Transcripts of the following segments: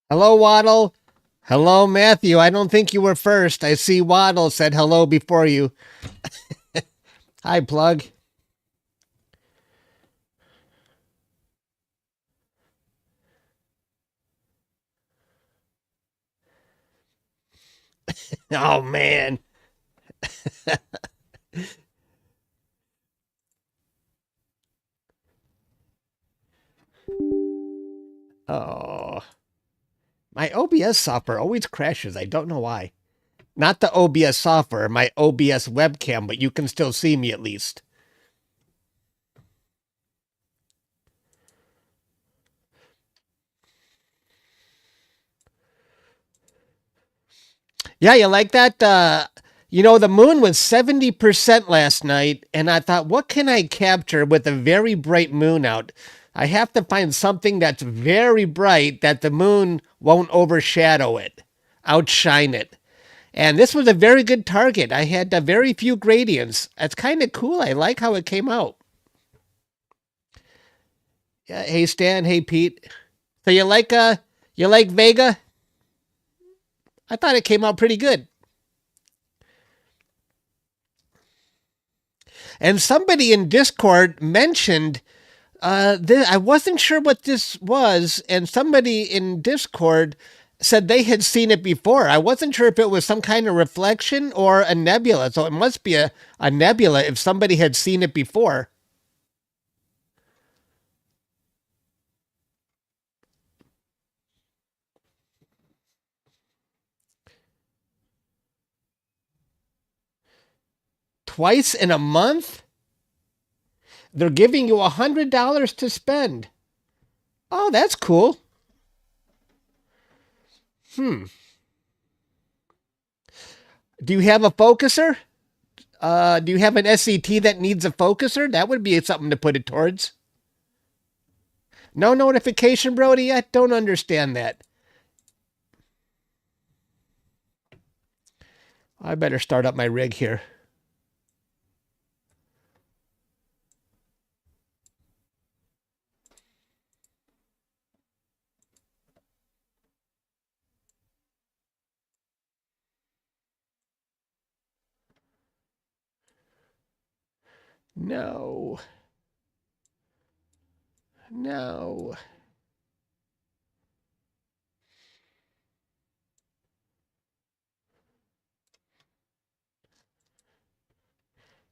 Hello, Waddle. Hello, Matthew. I don't think you were first. I see Waddle said hello before you. Hi, Plug. Oh, man. Oh. My OBS software always crashes. I don't know why. Not the OBS software, my OBS webcam, but you can still see me at least. Yeah, you like that? The moon was 70% last night, and I thought, what can I capture with a very bright moon out? I have to find something that's very bright that the moon won't overshadow it, outshine it. And this was a very good target. I had very few gradients. That's kind of cool. I like how it came out. Yeah, hey Stan, hey Pete. So you like Vega? I thought it came out pretty good. And somebody in Discord mentioned I wasn't sure what this was, and somebody in Discord said they had seen it before. I wasn't sure if it was some kind of reflection or a nebula, so it must be a nebula if somebody had seen it before. Twice in a month? They're giving you $100 to spend. Oh, that's cool. Hmm. Do you have a focuser? Do you have an SCT that needs a focuser? That would be something to put it towards. No notification, Brody? I don't understand that. I better start up my rig here. No. No.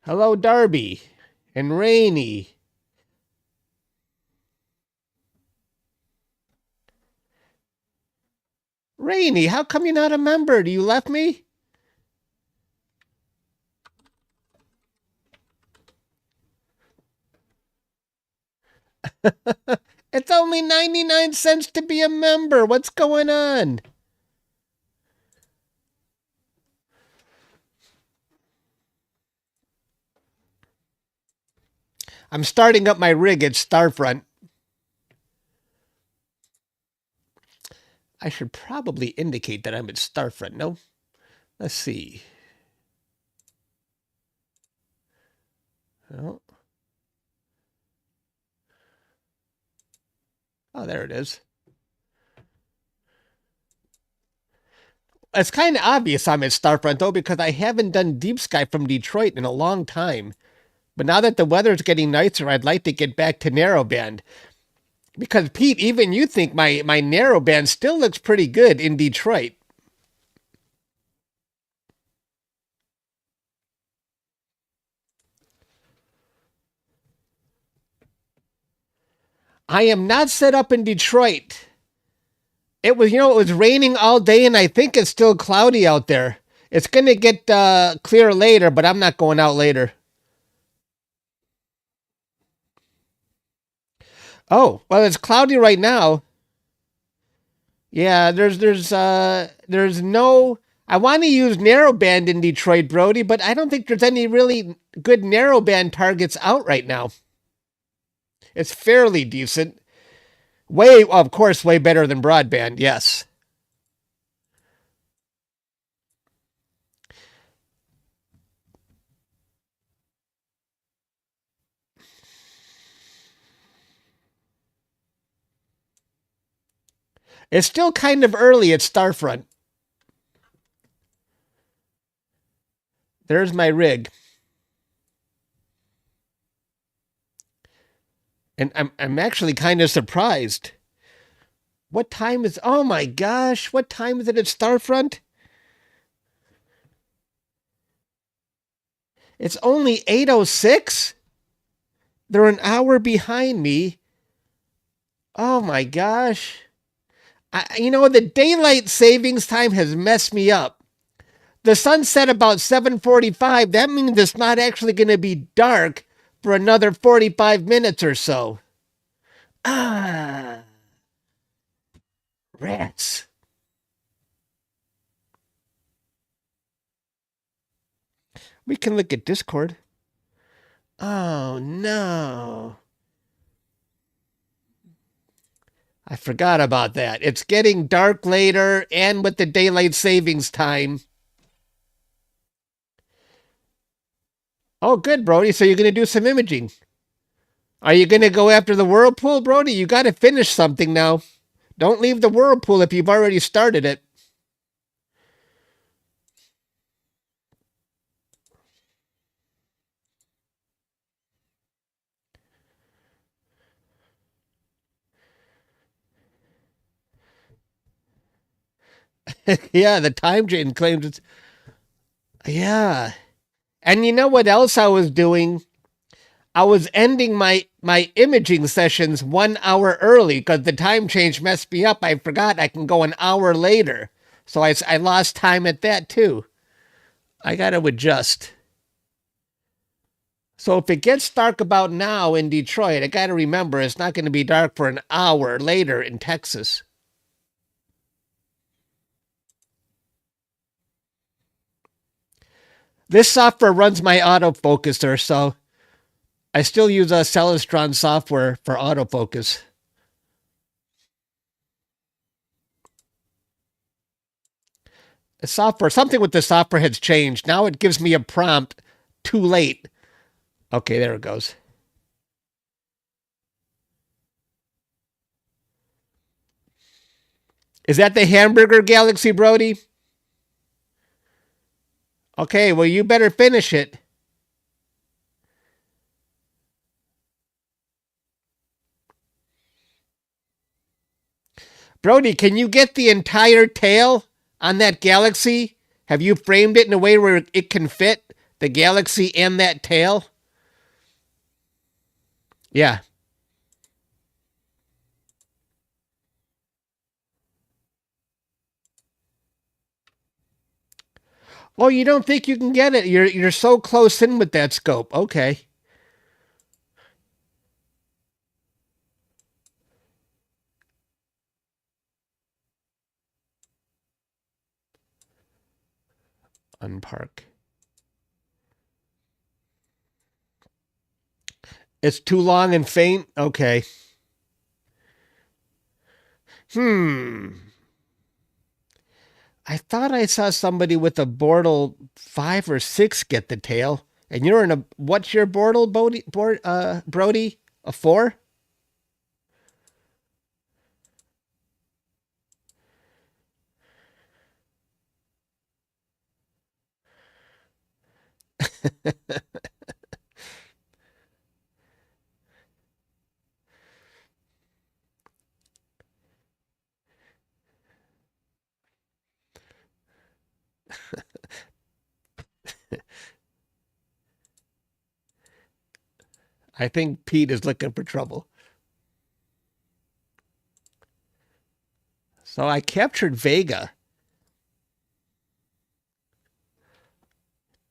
Hello, Darby. And Rainy. Rainy, how come you're not a member? Do you left me? It's only 99 cents to be a member. What's going on? I'm starting up my rig at Starfront. I should probably indicate that I'm at Starfront. No? Let's see. Oh, oh there it is. It's kind of obvious I'm at Starfront, though, because I haven't done Deep Sky from Detroit in a long time. But now that the weather's getting nicer, I'd like to get back to narrowband. Because, Pete, even you think my narrowband still looks pretty good in Detroit. I am not set up in Detroit. It was raining all day, and I think it's still cloudy out there. It's going to get clear later, but I'm not going out later. Oh, well, it's cloudy right now. Yeah, there's no. I want to use narrowband in Detroit, Brody, but I don't think there's any really good narrowband targets out right now. It's fairly decent. Way, of course, way better than broadband. Yes. It's still kind of early at Starfront. There's my rig. And I'm actually kind of surprised. What time is... Oh my gosh, what time is it at Starfront? It's only 8:06? They're an hour behind me. Oh my gosh. You know, the daylight savings time has messed me up. The sun set about 7:45. That means it's not actually going to be dark for another 45 minutes or so. Ah. Rats. We can look at Discord. Oh, no. I forgot about that. It's getting dark later and with the daylight savings time. Oh, good, Brody. So you're going to do some imaging. Are you going to go after the whirlpool, Brody? You got to finish something now. Don't leave the whirlpool if you've already started it. Yeah, the time chain claims it's... Yeah. And you know what else I was doing? I was ending my imaging sessions 1 hour early because the time change messed me up. I forgot I can go an hour later. So I lost time at that too. I got to adjust. So if it gets dark about now in Detroit, I got to remember it's not going to be dark for an hour later in Texas. This software runs my autofocuser, so I still use a Celestron software for autofocus. The software, something with the software has changed. Now it gives me a prompt too late. Okay, there it goes. Is that the hamburger galaxy, Brody? Okay, well, you better finish it. Brody, can you get the entire tail on that galaxy? Have you framed it in a way where it can fit the galaxy and that tail? Yeah. Oh, you don't think you can get it? You're so close in with that scope. Okay. Unpark. It's too long and faint? Okay. I thought I saw somebody with a Bortle 5 or 6 get the tail. And you're in a... What's your Bortle, Brody? A 4? I think Pete is looking for trouble. So I captured Vega.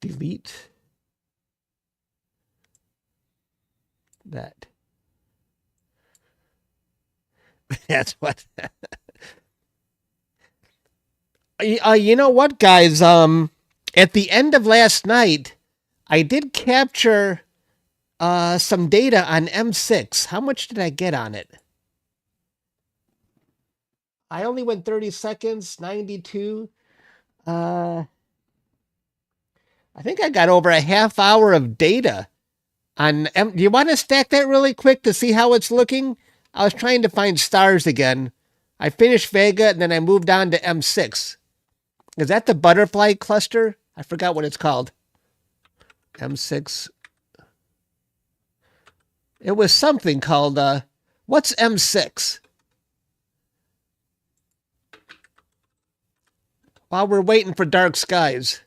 Delete that. That's what. You know what, guys? At the end of last night, I did capture some data on M6. How much did I get on it? I only went 30 seconds, 92. I think I got over a half hour of data on M. Do you want to stack that really quick to see how it's looking? I was trying to find stars again. I finished Vega, and then I moved on to M6. Is that the butterfly cluster? I forgot what it's called. M6. It was something called, what's M6? While we're waiting for dark skies.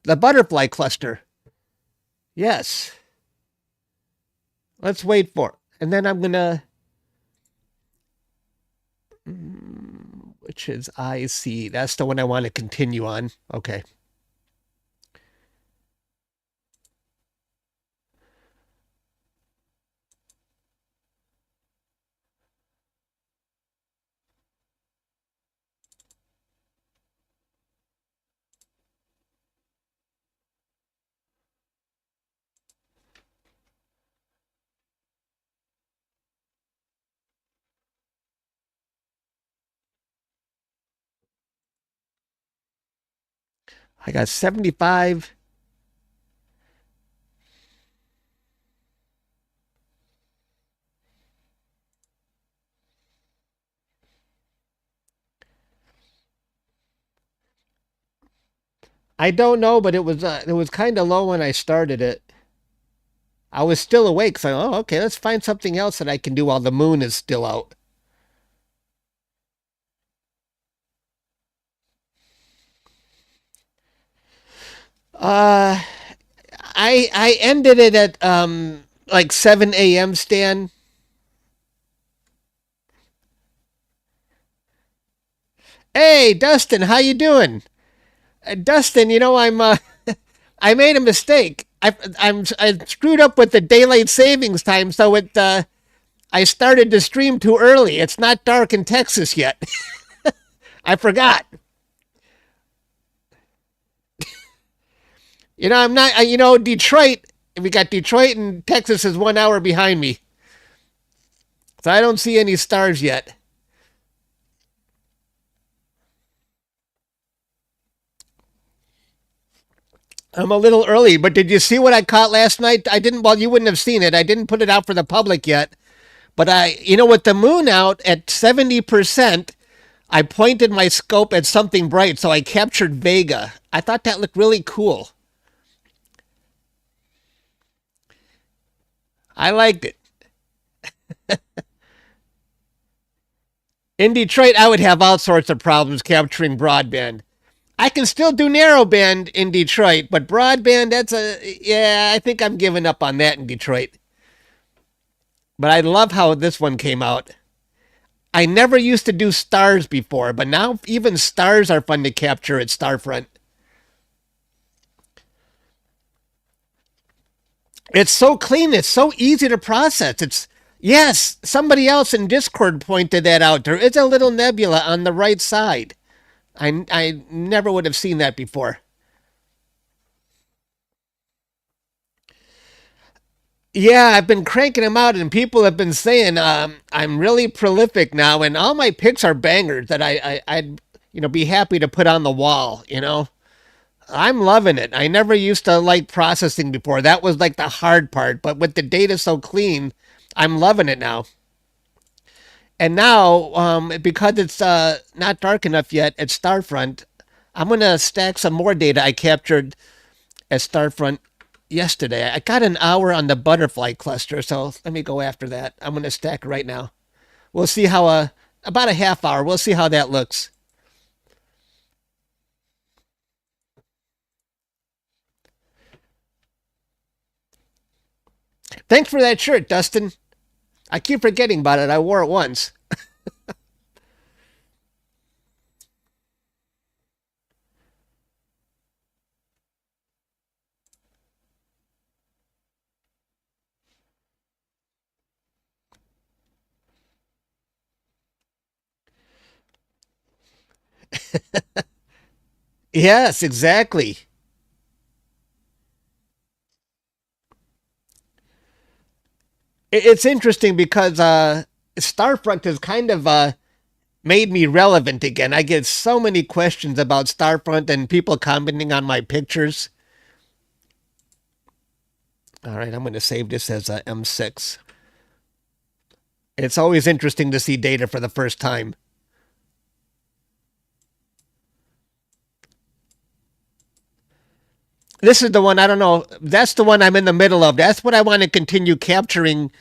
The butterfly cluster. Yes. Let's wait for it. And then I'm going to... Which is IC. That's the one I want to continue on. Okay. I got 75. I don't know, but it was kind of low when I started it. I was still awake, so oh, okay, let's find something else that I can do while the moon is still out. Uh, I ended it at like 7 a.m. Stan. Hey, Dustin, how you doing? Dustin, you know I made a mistake. I screwed up with the daylight savings time, so I started to stream too early. It's not dark in Texas yet. I forgot. You know, I'm not. You know, Detroit. We got Detroit and Texas is 1 hour behind me, so I don't see any stars yet. I'm a little early, but did you see what I caught last night? I didn't. Well, you wouldn't have seen it. I didn't put it out for the public yet. But you know, with the moon out at 70%, I pointed my scope at something bright, so I captured Vega. I thought that looked really cool. I liked it. In Detroit, I would have all sorts of problems capturing broadband. I can still do narrowband in Detroit, but broadband, yeah, I think I'm giving up on that in Detroit. But I love how this one came out. I never used to do stars before, but now even stars are fun to capture at Starfront. It's so clean. It's so easy to process. Yes, somebody else in Discord pointed that out. There is a little nebula on the right side. I never would have seen that before. Yeah, I've been cranking them out, and people have been saying I'm really prolific now, and all my picks are bangers that I'd be happy to put on the wall. I'm loving it. I never used to like processing before. That was like the hard part, but with the data so clean, I'm loving it now. And now, because it's not dark enough yet at Starfront, I'm gonna stack some more data I captured at Starfront yesterday. I got an hour on the butterfly cluster, so let me go after that. I'm gonna stack right now. We'll see how about a half hour. We'll see how that looks. Thanks for that shirt, Dustin. I keep forgetting about it. I wore it once. Yes, exactly. It's interesting because Starfront has kind of made me relevant again. I get so many questions about Starfront and people commenting on my pictures. All right, I'm going to save this as a M6. It's always interesting to see data for the first time. This is the one, I don't know, that's the one I'm in the middle of. That's what I want to continue capturing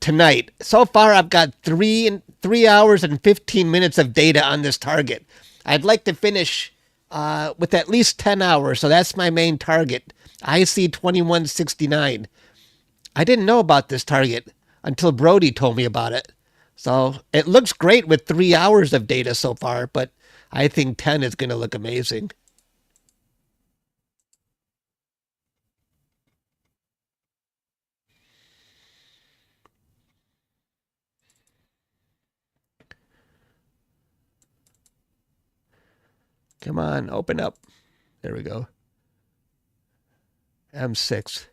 tonight. So far, I've got 3 hours and 15 minutes of data on this target. I'd like to finish with at least 10 hours, so that's my main target, IC2169. I didn't know about this target until Brody told me about it. So it looks great with 3 hours of data so far, but I think 10 is going to look amazing. Come on, open up. There we go. M6.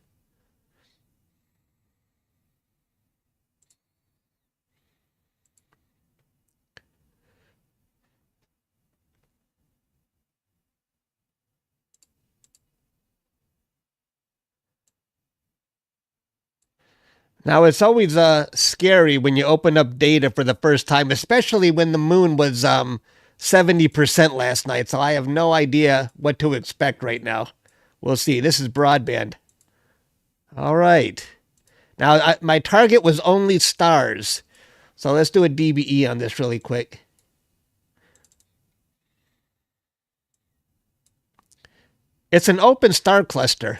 Now, it's always scary when you open up data for the first time, especially when the moon was 70% last night. So I have no idea what to expect right now. We'll see. This is broadband. All right. Now, my target was only stars. So let's do a DBE on this really quick. It's an open star cluster.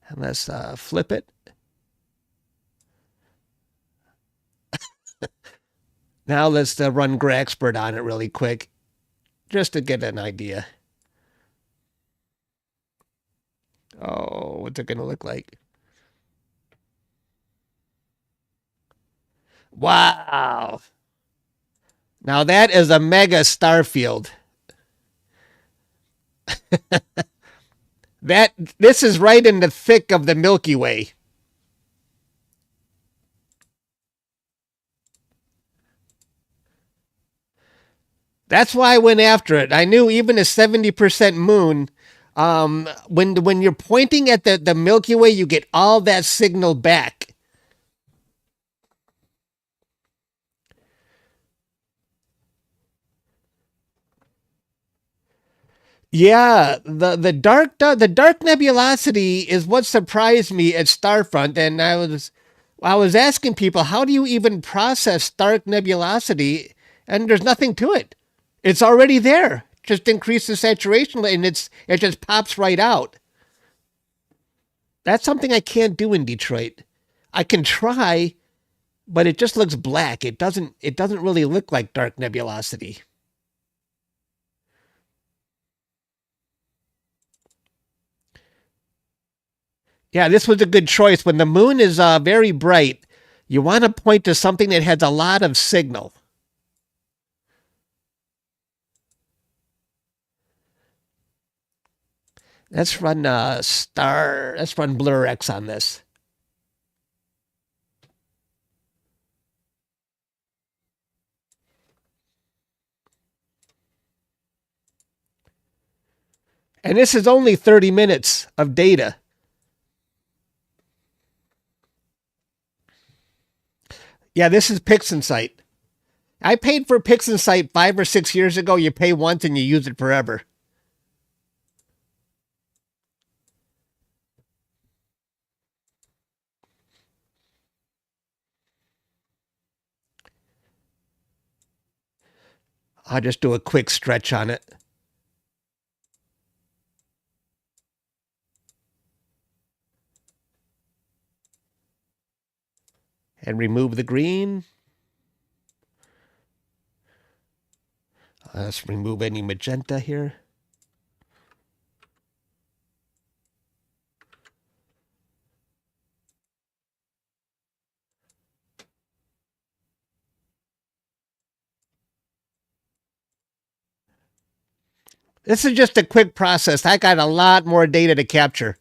And let's flip it. Now let's run GrAxpert on it really quick, just to get an idea. Oh, what's it going to look like? Wow. Now that is a mega star field. This is right in the thick of the Milky Way. That's why I went after it. I knew even a 70% moon, when you're pointing at the Milky Way, you get all that signal back. Yeah, the dark nebulosity is what surprised me at Starfront, and I was asking people, how do you even process dark nebulosity? And there's nothing to it. It's already there. Just increase the saturation, and it just pops right out. That's something I can't do in Detroit. I can try, but it just looks black. It doesn't really look like dark nebulosity. Yeah, this was a good choice. When the moon is very bright, you want to point to something that has a lot of signal. Let's run Let's run BlurX on this. And this is only 30 minutes of data. Yeah, this is PixInsight. I paid for PixInsight 5 or 6 years ago. You pay once and you use it forever. I'll just do a quick stretch on it. And remove the green. Let's remove any magenta here. This is just a quick process. I got a lot more data to capture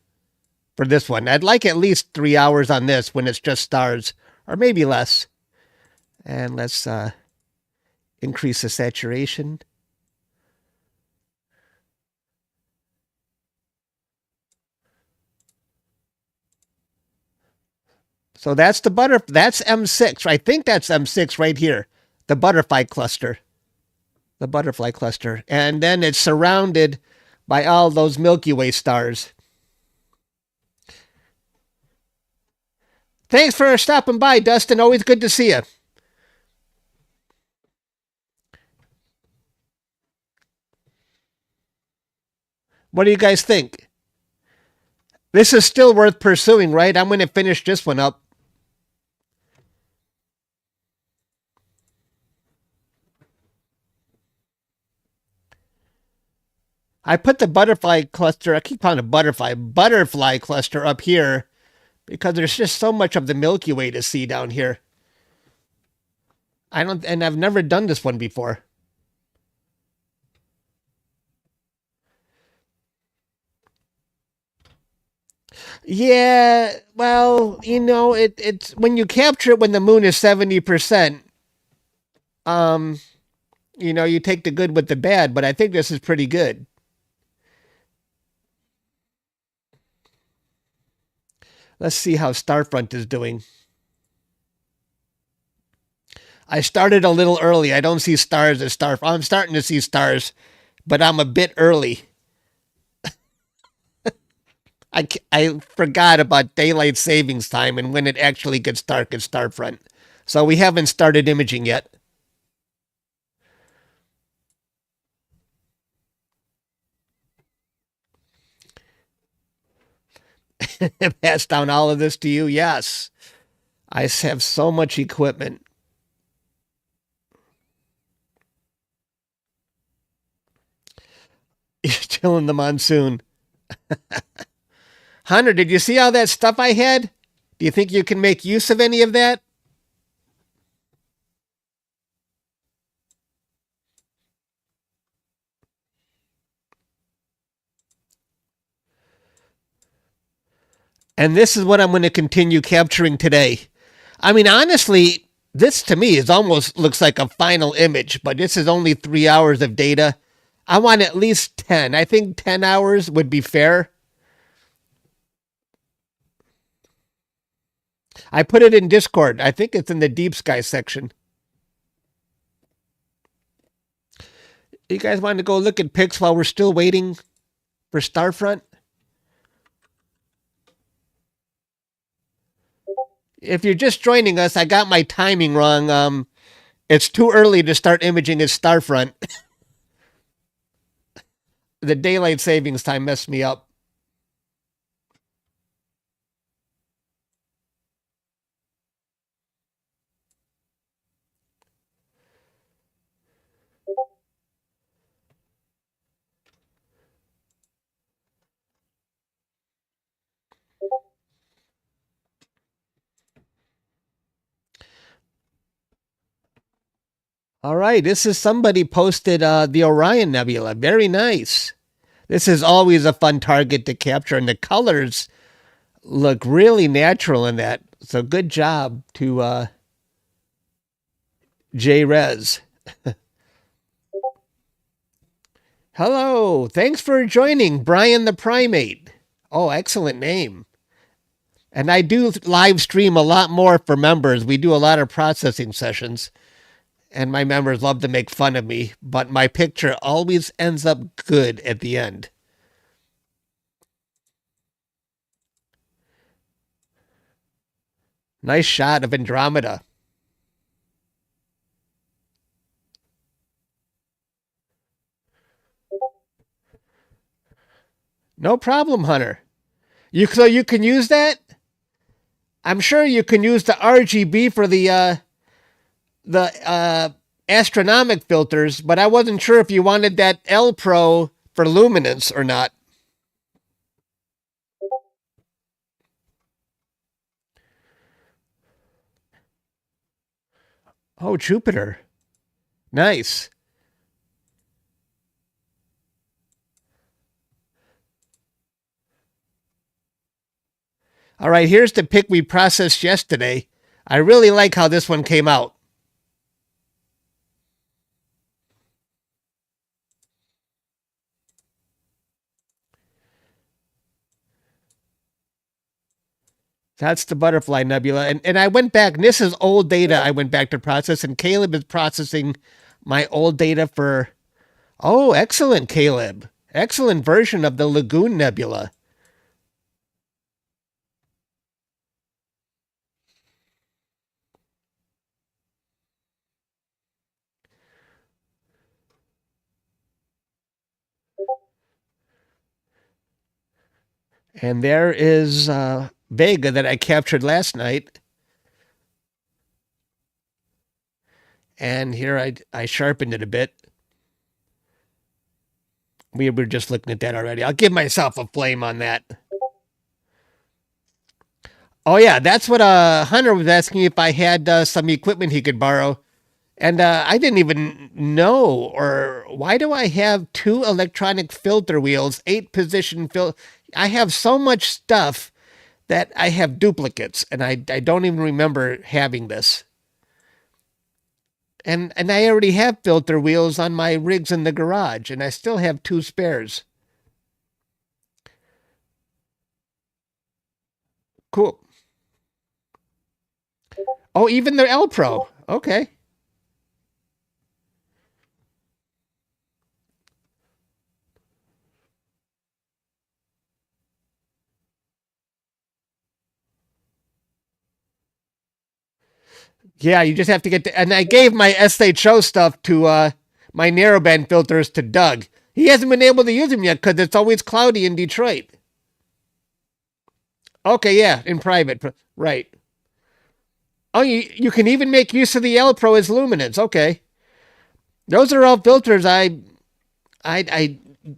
for this one. I'd like at least 3 hours on this when it's just stars, or maybe less. And let's increase the saturation. So that's that's M6. I think that's M6 right here. The butterfly cluster. The butterfly cluster. And then it's surrounded by all those Milky Way stars. Thanks for stopping by, Dustin. Always good to see you. What do you guys think? This is still worth pursuing, right? I'm going to finish this one up. I put the butterfly cluster, I keep calling it butterfly cluster up here because there's just so much of the Milky Way to see down here. And I've never done this one before. Yeah, well, it's when you capture it when the moon is 70%, you take the good with the bad, but I think this is pretty good. Let's see how Starfront is doing. I started a little early. I don't see stars at Starfront. I'm starting to see stars, but I'm a bit early. I forgot about daylight savings time and when it actually gets dark at Starfront. So we haven't started imaging yet. Pass down all of this to you? Yes. I have so much equipment. You're still in the monsoon. Hunter, did you see all that stuff I had? Do you think you can make use of any of that? And this is what I'm going to continue capturing today. I mean, honestly, this to me is almost looks like a final image, but this is only 3 hours of data. I want at least 10. I think 10 hours would be fair. I put it in Discord. I think it's in the deep sky section. You guys want to go look at pics while we're still waiting for Starfront? If you're just joining us, I got my timing wrong. It's too early to start imaging at Starfront. The daylight savings time messed me up. All right, this is somebody posted the Orion Nebula. Very nice. This is always a fun target to capture, and the colors look really natural in that. So good job to J-Rez. Hello, thanks for joining, Brian the Primate. Oh, excellent name. And I do live stream a lot more for members. We do a lot of processing sessions, and my members love to make fun of me, but my picture always ends up good at the end. Nice shot of Andromeda. No problem, Hunter. So you can use that? I'm sure you can use the RGB for the astronomic filters, but I wasn't sure if you wanted that L Pro for luminance or not. Oh, Jupiter. Nice. All right, here's the pic we processed yesterday. I really like how this one came out. That's the Butterfly Nebula. And I went back, and this is old data I went back to process, and Caleb is processing my old data for. Oh, excellent, Caleb. Excellent version of the Lagoon Nebula. And there is Vega that I captured last night. And here I sharpened it a bit. We were just looking at that already. I'll give myself a flame on that. Oh, yeah, that's what Hunter was asking if I had some equipment he could borrow. And I didn't even know, or why do I have 2 electronic filter wheels, 8-position filter? I have so much stuff that I have duplicates, and I don't even remember having this. And I already have filter wheels on my rigs in the garage, and I still have 2 spares. Cool. Oh, even the L Pro. Okay. Yeah, you just have to get and I gave my SHO stuff to my narrowband filters to Doug. He hasn't been able to use them yet because it's always cloudy in Detroit. Okay, yeah, in private. Right. Oh, you can even make use of the L Pro as luminance. Okay. Those are all filters I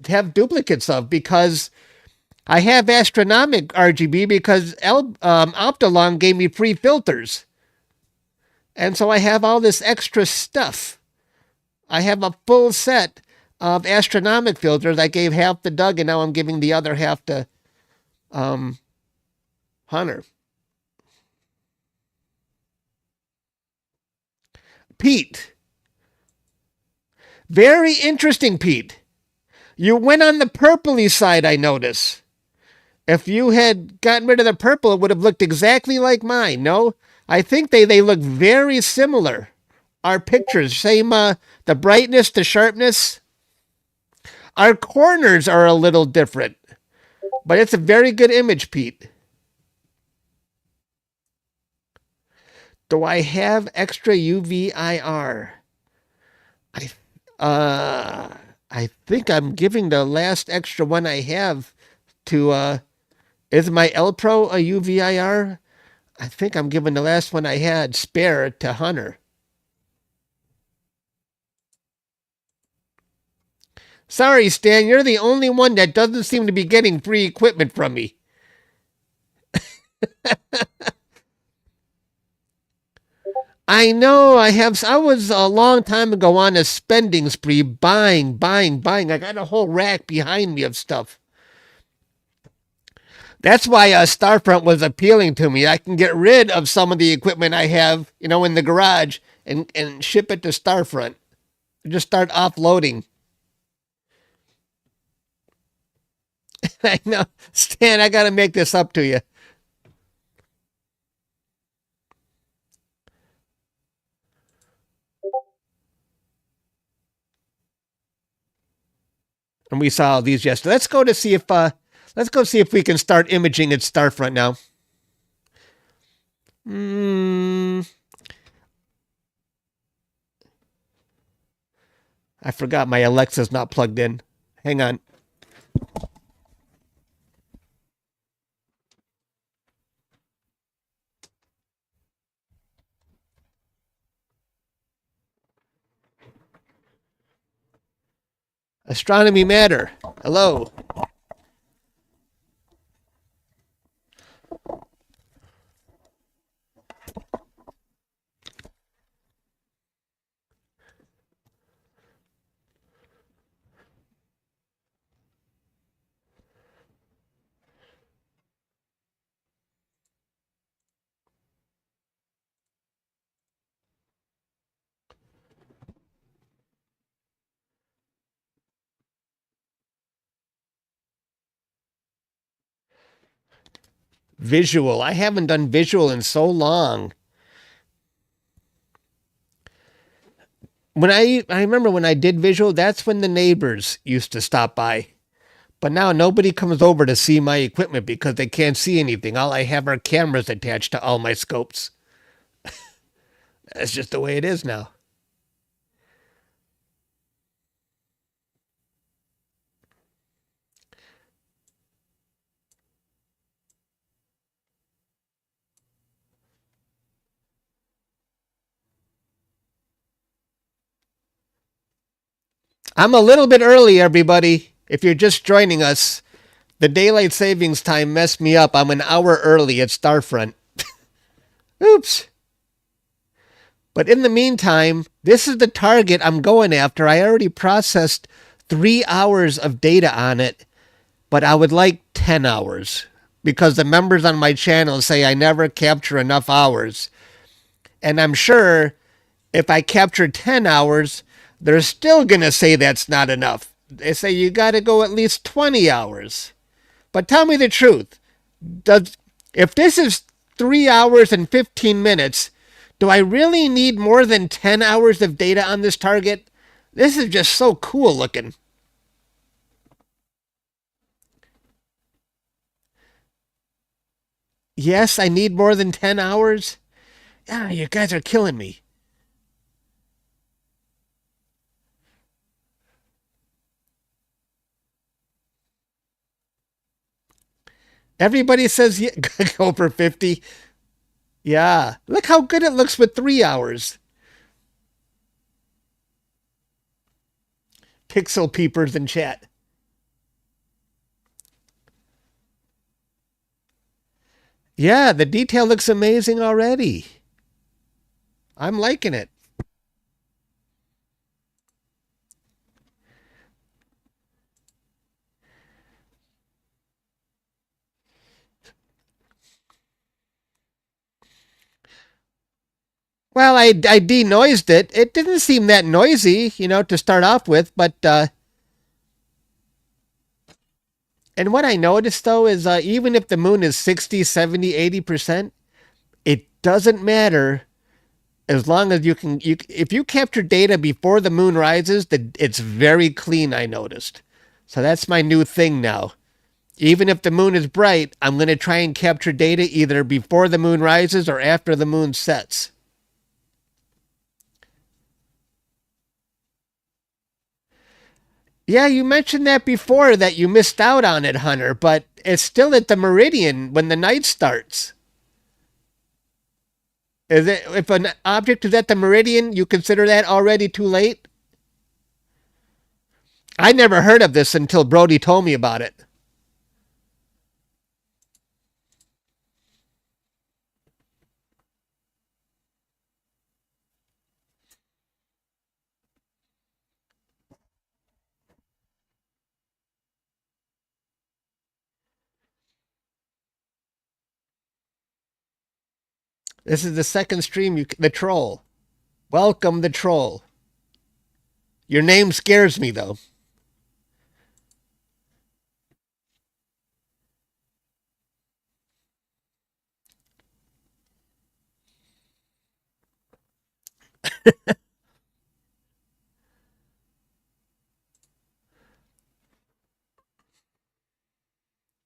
have duplicates of because I have astronomic RGB because Optolong gave me free filters. And so I have all this extra stuff. I have a full set of astronomic filters. I gave half to Doug, and now I'm giving the other half to Hunter. Pete. Very interesting, Pete. You went on the purpley side, I notice. If you had gotten rid of the purple, it would have looked exactly like mine. No, I think they look very similar. Our pictures, same the brightness, the sharpness. Our corners are a little different, but it's a very good image, Pete. Do I have extra UVIR? I uh I think I'm giving the last extra one I have to is my L Pro a UVIR? I think I'm giving the last one I had spare to Hunter. Sorry, Stan, you're the only one that doesn't seem to be getting free equipment from me. I know I was a long time ago on a spending spree, buying. I got a whole rack behind me of stuff. That's why Starfront was appealing to me. I can get rid of some of the equipment I have, in the garage and ship it to Starfront. Just start offloading. I know. Stan, I got to make this up to you. And we saw these yesterday. Let's go see if we can start imaging at Starfront now. I forgot my Alexa's not plugged in. Hang on. Astronomy Matter. Hello. Visual. I haven't done visual in so long. I remember when I did visual, that's when the neighbors used to stop by. But now nobody comes over to see my equipment because they can't see anything. All I have are cameras attached to all my scopes. That's just the way it is now. I'm a little bit early, everybody. If you're just joining us, the daylight savings time messed me up. I'm an hour early at Starfront. Oops. But in the meantime, this is the target I'm going after. I already processed 3 hours of data on it, but I would like 10 hours because the members on my channel say I never capture enough hours. And I'm sure if I capture 10 hours, they're still going to say that's not enough. They say you got to go at least 20 hours. But tell me the truth. If this is 3 hours and 15 minutes, do I really need more than 10 hours of data on this target? This is just so cool looking. Yes, I need more than 10 hours. Ah, you guys are killing me. Everybody says yeah, go for 50. Yeah, look how good it looks with 3 hours. Pixel peepers in chat. Yeah, the detail looks amazing already. I'm liking it. Well, I denoised it. It didn't seem that noisy, to start off with, but and what I noticed though is even if the moon is 60, 70, 80%, it doesn't matter as long as if you capture data before the moon rises, it's very clean, I noticed. So that's my new thing now. Even if the moon is bright, I'm going to try and capture data either before the moon rises or after the moon sets. Yeah, you mentioned that before that you missed out on it, Hunter, but it's still at the meridian when the night starts. Is it if an object is at the meridian, you consider that already too late? I never heard of this until Brody told me about it. This is the second stream, the troll. Welcome, the troll. Your name scares me, though.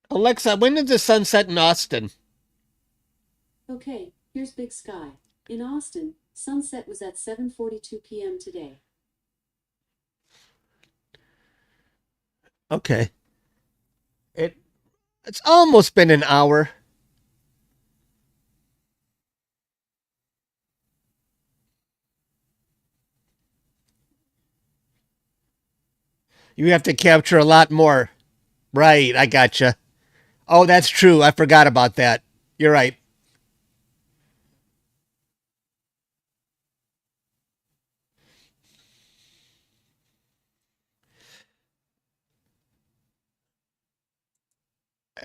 Alexa, when is the sunset in Austin? Okay, here's Big Sky. In Austin, sunset was at 7:42 p.m. today. Okay. It's almost been an hour. You have to capture a lot more. Right, I gotcha. Oh, that's true. I forgot about that. You're right.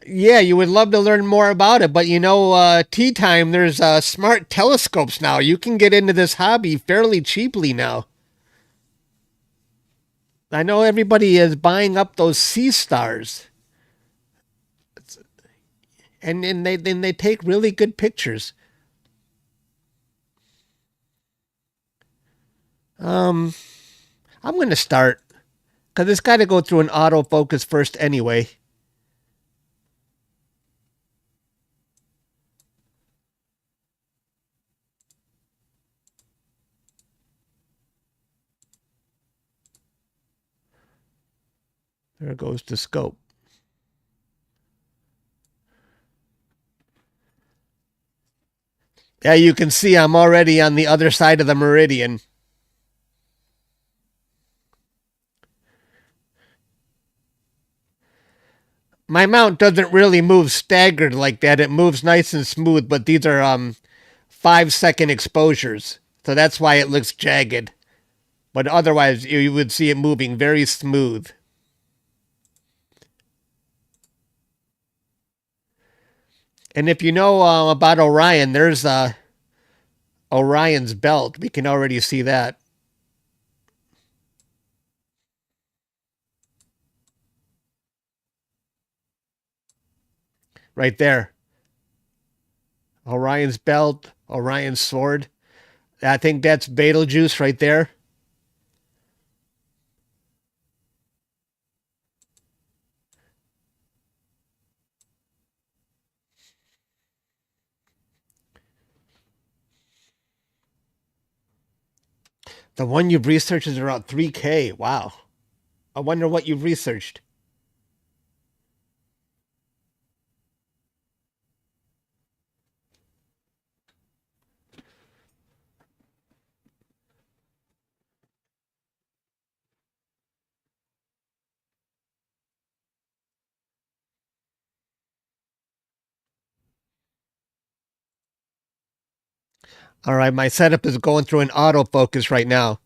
Yeah, you would love to learn more about it, but tea time, there's smart telescopes now. You can get into this hobby fairly cheaply now. I know everybody is buying up those sea stars. and they take really good pictures. I'm going to start because it's got to go through an autofocus first anyway. There goes the scope. Yeah, you can see I'm already on the other side of the meridian. My mount doesn't really move staggered like that. It moves nice and smooth, but these are 5-second exposures. So that's why it looks jagged. But otherwise, you would see it moving very smooth. And if you know about Orion, there's Orion's belt. We can already see that right there. Orion's belt, Orion's sword. I think that's Betelgeuse right there. The one you've researched is around 3K. Wow. I wonder what you've researched. All right, my setup is going through an autofocus right now.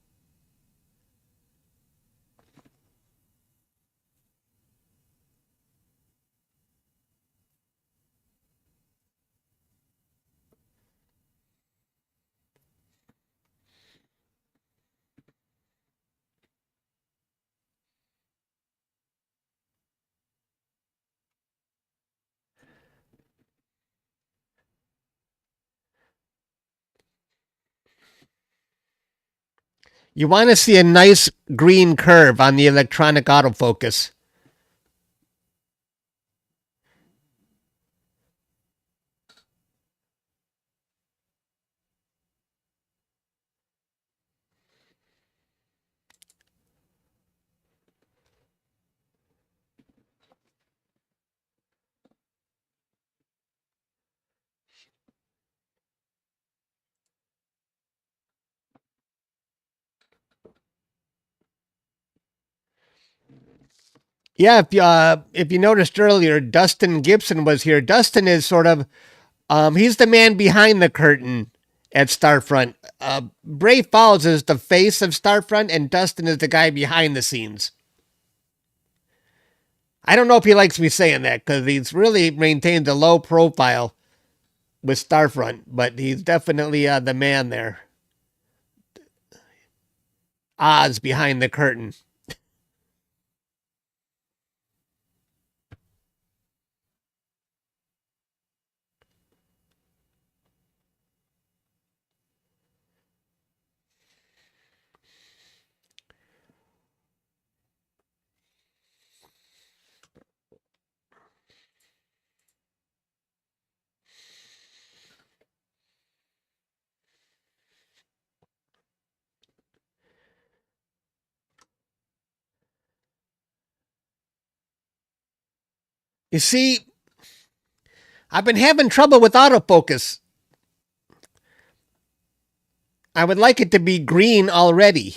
You want to see a nice green curve on the electronic autofocus. Yeah, if you noticed earlier, Dustin Gibson was here. Dustin is sort of he's the man behind the curtain at Starfront. Bray Falls is the face of Starfront, and Dustin is the guy behind the scenes. I don't know if he likes me saying that because he's really maintained a low profile with Starfront, but he's definitely the man there. Oz behind the curtain. You see, I've been having trouble with autofocus. I would like it to be green already.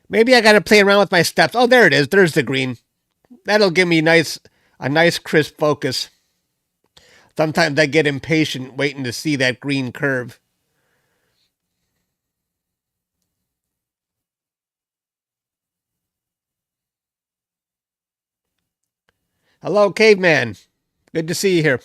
Maybe I got to play around with my steps. Oh, there it is. There's the green. That'll give me a nice crisp focus. Sometimes I get impatient waiting to see that green curve. Hello, caveman. Good to see you here.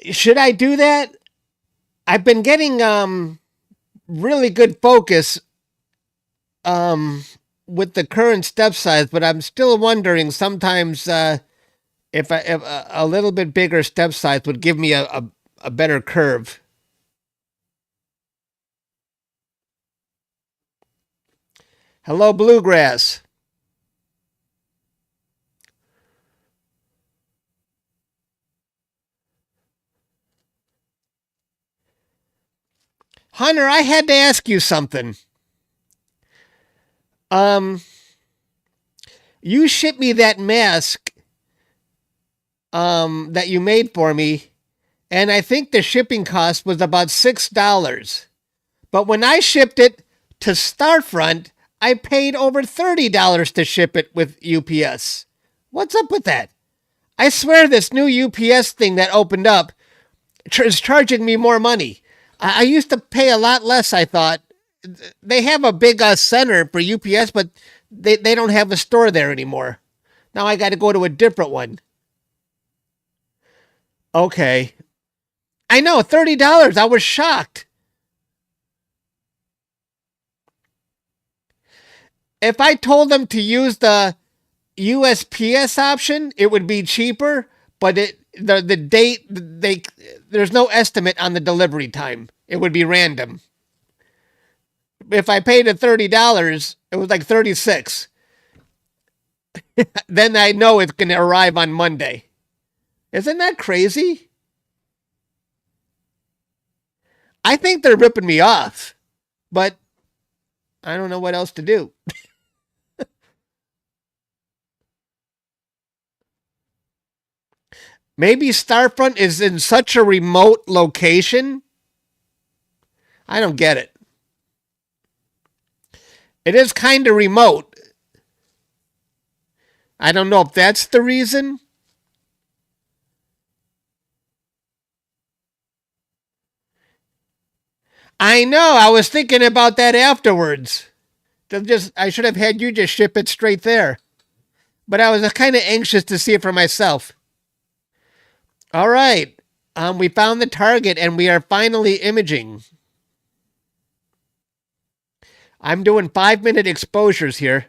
Should I do that? I've been getting really good focus um with the current step size, but I'm still wondering sometimes if a little bit bigger step size would give me a better curve. Hello, Bluegrass. Hunter, I had to ask you something. Um, you shipped me that mask that you made for me, and I think the shipping cost was about $6. But when I shipped it to Starfront, I paid over $30 to ship it with UPS. What's up with that? I swear this new UPS thing that opened up is charging me more money. I used to pay a lot less, I thought. They have a big center for UPS, but they don't have a store there anymore. Now I got to go to a different one. Okay. I know, $30. I was shocked. If I told them to use the USPS option, it would be cheaper, but the date there's no estimate on the delivery time. It would be random. If I paid the $30, it was like 36. Then I know it's going to arrive on Monday. Isn't that crazy? I think they're ripping me off, but I don't know what else to do. Maybe Starfront is in such a remote location. I don't get it. It is kind of remote. I don't know if that's the reason. I know. I was thinking about that afterwards. I should have had you just ship it straight there. But I was kind of anxious to see it for myself. All right. We found the target and we are finally imaging. I'm doing 5-minute exposures here.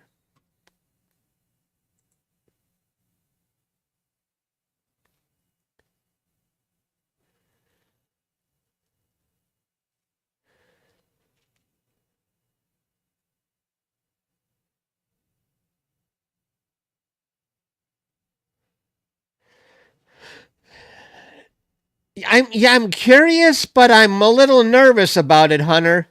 I'm curious, but I'm a little nervous about it, Hunter.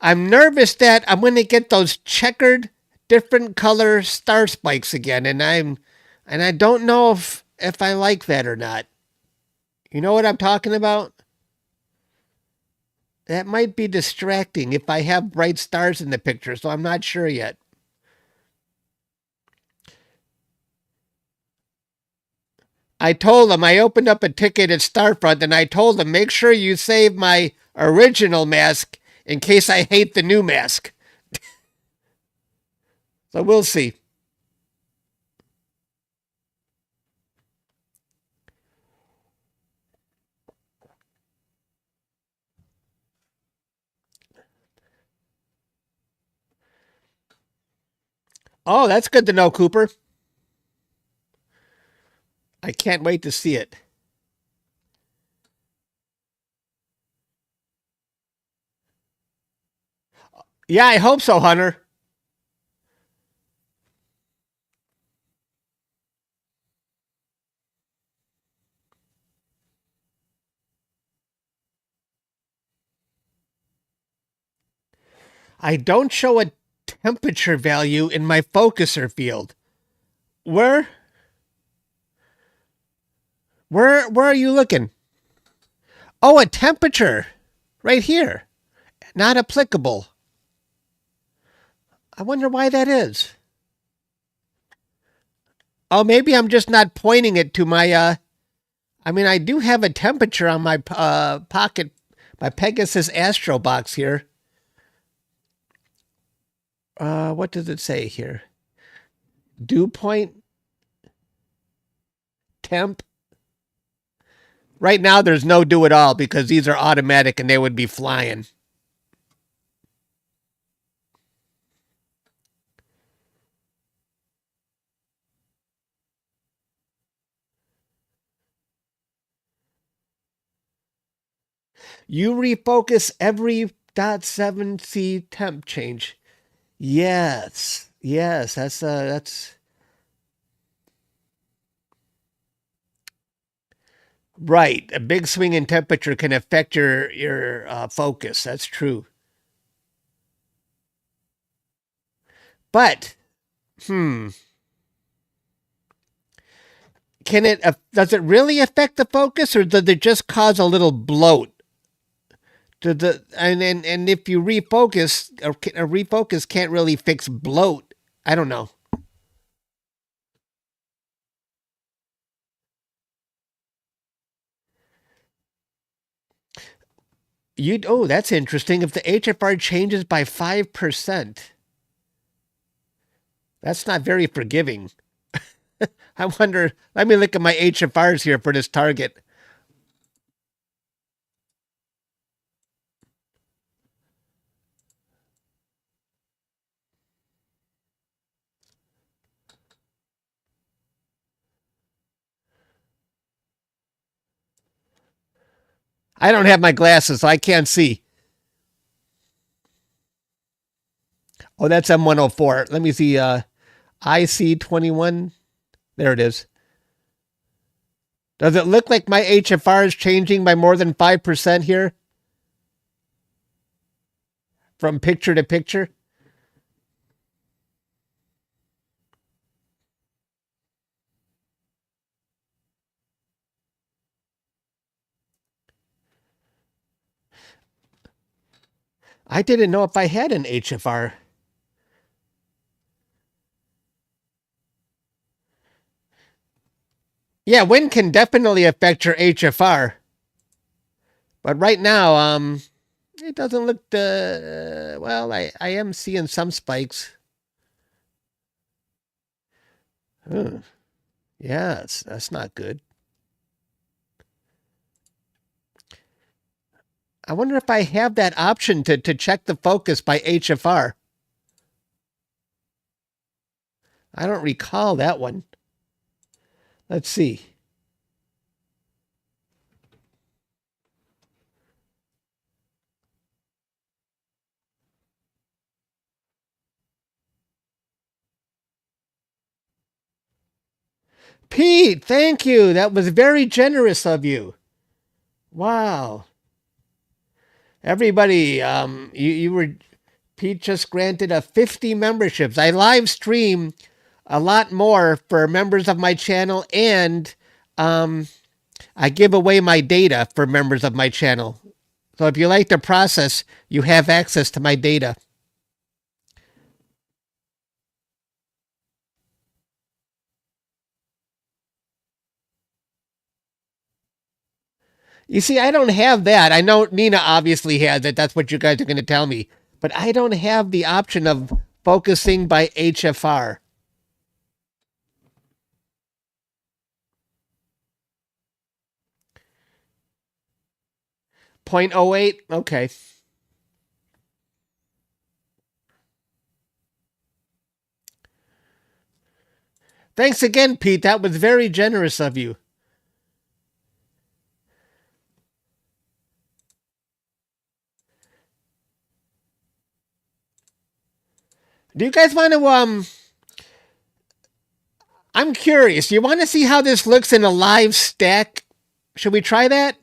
I'm nervous that I'm going to get those checkered, different color star spikes again, and I don't know if I like that or not. You know what I'm talking about? That might be distracting if I have bright stars in the picture, so I'm not sure yet. I told him I opened up a ticket at Starfront and I told him make sure you save my original mask in case I hate the new mask. So we'll see. Oh, that's good to know, Cooper. I can't wait to see it. Yeah, I hope so, Hunter. I don't show a temperature value in my focuser field. Where where are you looking? Oh, a temperature. Right here. Not applicable. I wonder why that is. Oh, maybe I'm just not pointing it to my I mean, I do have a temperature on my pocket, my Pegasus Astro box here. What does it say here? Dew point temp. Right now, there's no do at all because these are automatic and they would be flying. You refocus every 0.7C temp change. Yes, yes, that's right. A big swing in temperature can affect your focus. That's true. But can it? Does it really affect the focus, or does it just cause a little bloat? And if you refocus, a refocus can't really fix bloat. I don't know. That's interesting. If the HFR changes by 5%, that's not very forgiving. I wonder. Let me look at my HFRs here for this target. I don't have my glasses, so I can't see. Oh, that's M104. Let me see. IC21. There it is. Does it look like my HFR is changing by more than 5% here? From picture to picture? I didn't know if I had an HFR. Yeah, wind can definitely affect your HFR. But right now, it doesn't look well, I am seeing some spikes. Yeah, that's not good. I wonder if I have that option to check the focus by HFR. I don't recall that one. Let's see. Pete, thank you. That was very generous of you. Wow. Everybody, you were Pete just granted a 50 memberships. I live stream a lot more for members of my channel, and I give away my data for members of my channel. So if you like the process, you have access to my data. You see, I don't have that. I know Nina obviously has it. That's what you guys are going to tell me. But I don't have the option of focusing by HFR. 0.08? Okay. Thanks again, Pete. That was very generous of you. Do you guys want to I'm curious. You want to see how this looks in a live stack? Should we try that?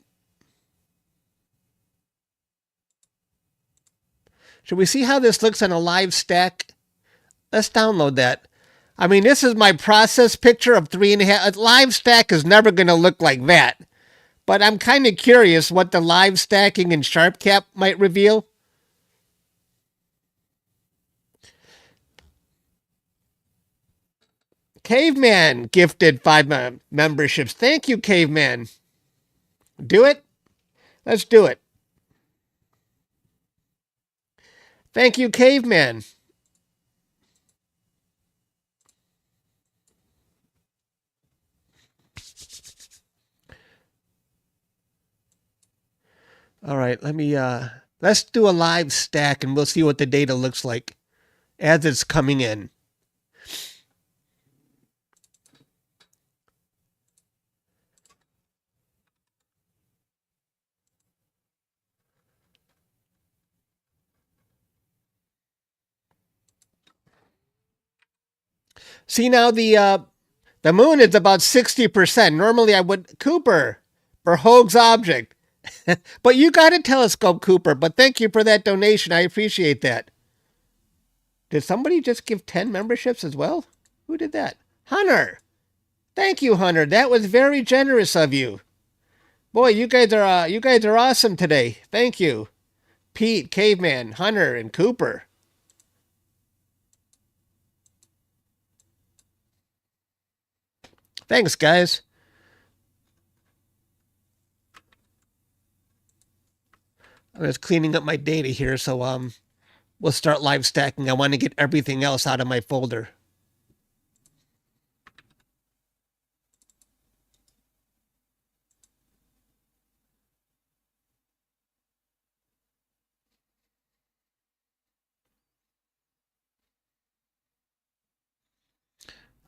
Should we see how this looks on a live stack? Let's download that. I mean, this is my process picture of 3.5. A live stack is never going to look like that. But I'm kind of curious what the live stacking and sharp cap might reveal. Caveman gifted 5 memberships. Thank you, Caveman. Do it? Let's do it. Thank you, Caveman. All right, let's do a live stack and we'll see what the data looks like as it's coming in. See now the moon is about 60%. Normally I would Cooper for Hoag's object. But you got a telescope, Cooper. But thank you for that donation. I appreciate that. Did somebody just give 10 memberships as well? Who did that? Hunter. Thank you, Hunter. That was very generous of you. Boy, you guys are awesome today. Thank you. Pete, Caveman, Hunter, and Cooper. Thanks, guys. I'm just cleaning up my data here, so we'll start live stacking. I want to get everything else out of my folder.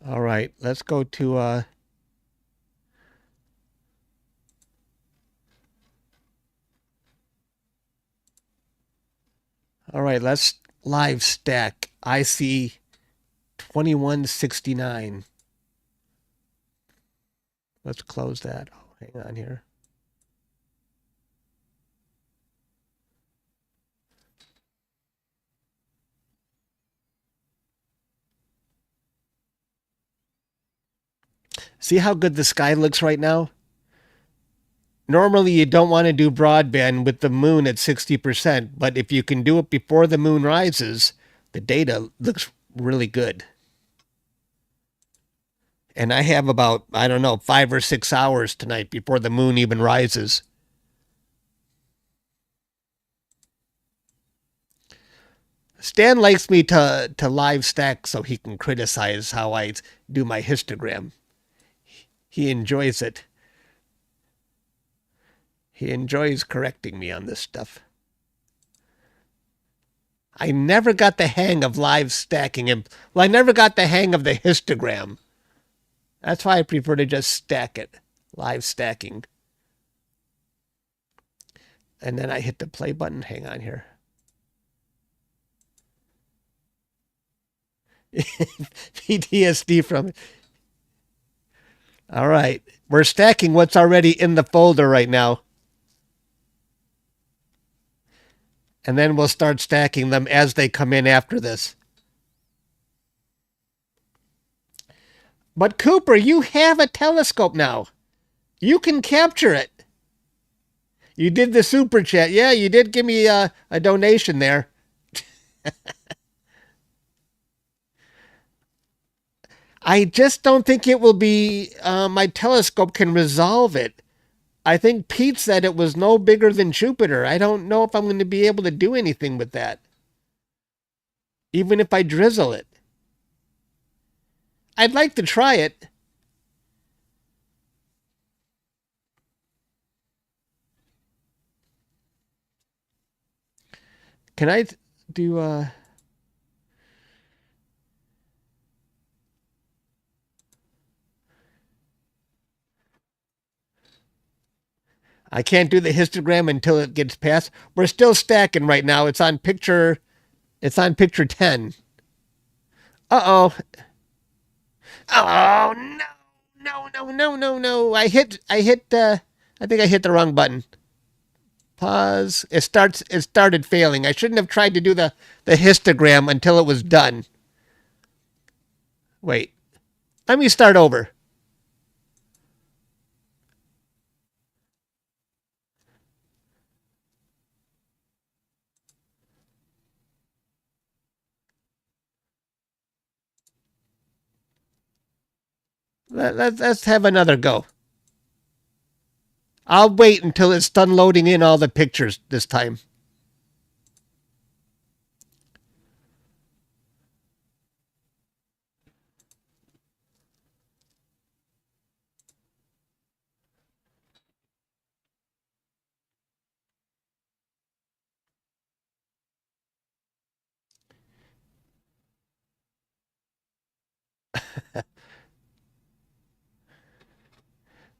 All right, let's go to all right, let's live stack IC2169. Let's close that. Oh, hang on here. See how good the sky looks right now? Normally, you don't want to do broadband with the moon at 60%, but if you can do it before the moon rises, the data looks really good. And I have about, I don't know, 5 or 6 hours tonight before the moon even rises. Stan likes me to live stack so he can criticize how I do my histogram. He enjoys it. He enjoys correcting me on this stuff. I never got the hang of live stacking him. Well, I never got the hang of the histogram. That's why I prefer to just stack it. Live stacking. And then I hit the play button. Hang on here. PTSD from it. All right. We're stacking what's already in the folder right now. And then we'll start stacking them as they come in after this. But Cooper, you have a telescope now. You can capture it. You did the super chat. Yeah, you did give me a donation there. I just don't think it will be, my telescope can resolve it. I think Pete said it was no bigger than Jupiter. I don't know if I'm going to be able to do anything with that. Even if I drizzle it. I'd like to try it. Can I do I can't do the histogram until it gets past. We're still stacking right now. It's on picture 10. Uh-oh. Oh no. No. I think I hit the wrong button. Pause. It started failing. I shouldn't have tried to do the histogram until it was done. Wait. Let me start over. Let's have another go. I'll wait until it's done loading in all the pictures this time.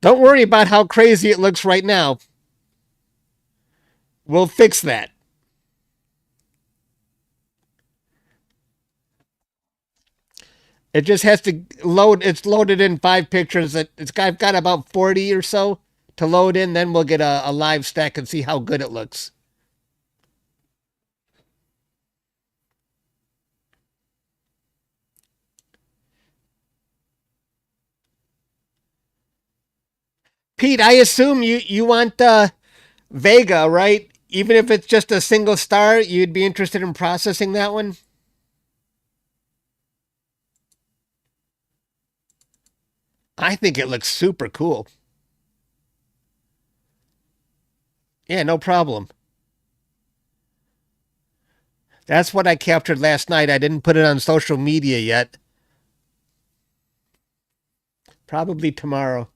Don't worry about how crazy it looks right now. We'll fix that. It just has to load. It's loaded in 5 pictures. I've got about 40 or so to load in. Then we'll get a live stack and see how good it looks. Pete, I assume you want Vega, right? Even if it's just a single star, you'd be interested in processing that one? I think it looks super cool. Yeah, no problem. That's what I captured last night. I didn't put it on social media yet. Probably tomorrow.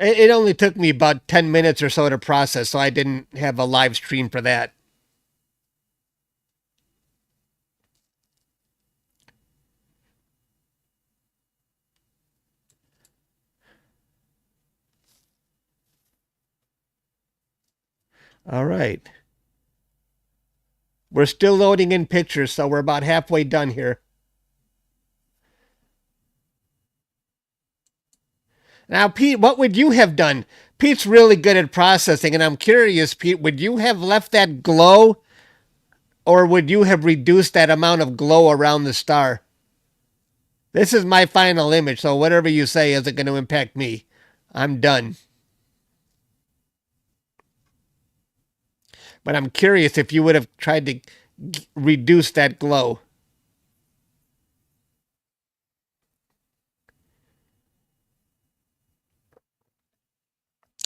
It only took me about 10 minutes or so to process, so I didn't have a live stream for that. All right. We're still loading in pictures, so we're about halfway done here. Now, Pete, what would you have done? Pete's really good at processing, and I'm curious, Pete, would you have left that glow, or would you have reduced that amount of glow around the star? This is my final image, so whatever you say isn't going to impact me. I'm done. But I'm curious if you would have tried to reduce that glow.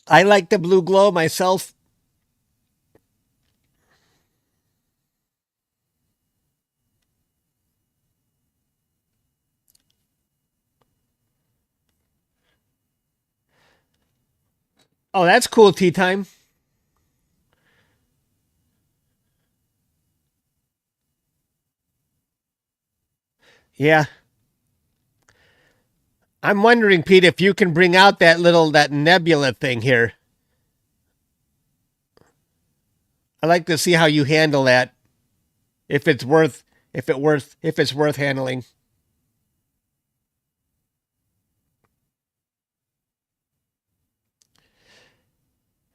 I like the blue glow myself. Oh, that's cool, tea time. Yeah. I'm wondering, Pete, if you can bring out that nebula thing here. I like to see how you handle that. If it's worth handling.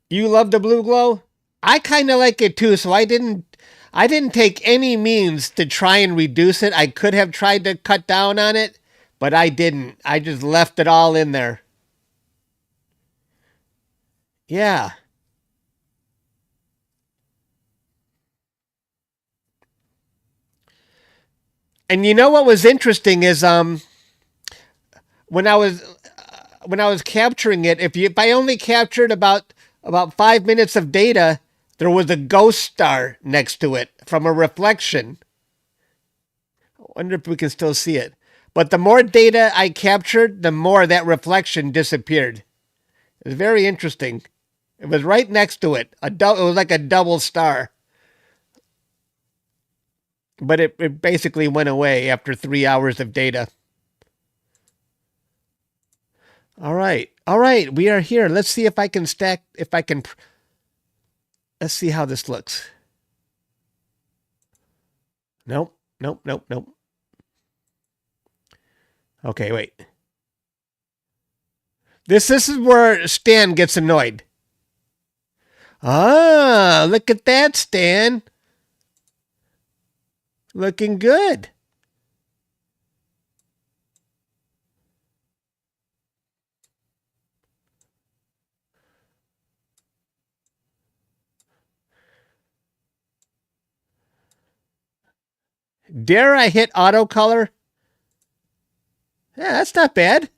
You love the blue glow? I kind of like it too, so I didn't take any means to try and reduce it. I could have tried to cut down on it, but I didn't. I just left it all in there. Yeah. And you know what was interesting is when I was when I was capturing it, if I only captured about 5 minutes of data, there was a ghost star next to it from a reflection. I wonder if we can still see it. But the more data I captured, the more that reflection disappeared. It was very interesting. It was right next to it. It was like a double star. But it basically went away after 3 hours of data. All right. All right. We are here. Let's see if I can stack, if I can. Let's see how this looks. Nope. Nope. Nope. Nope. Okay, wait. This is where Stan gets annoyed. Ah, look at that, Stan. Looking good. Dare I hit auto color? Yeah, that's not bad.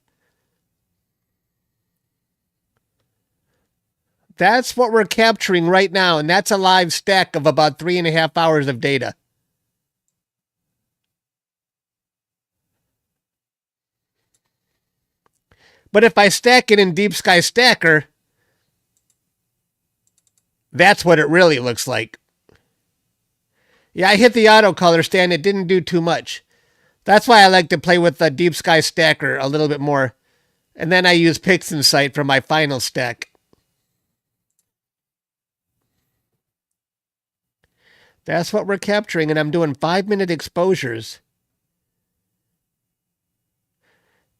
That's what we're capturing right now, and that's a live stack of about 3.5 hours of data. But if I stack it in Deep Sky Stacker, that's what it really looks like. Yeah, I hit the auto color, Stan. It didn't do too much. That's why I like to play with the Deep Sky Stacker a little bit more. And then I use PixInsight for my final stack. That's what we're capturing, and I'm doing 5-minute exposures.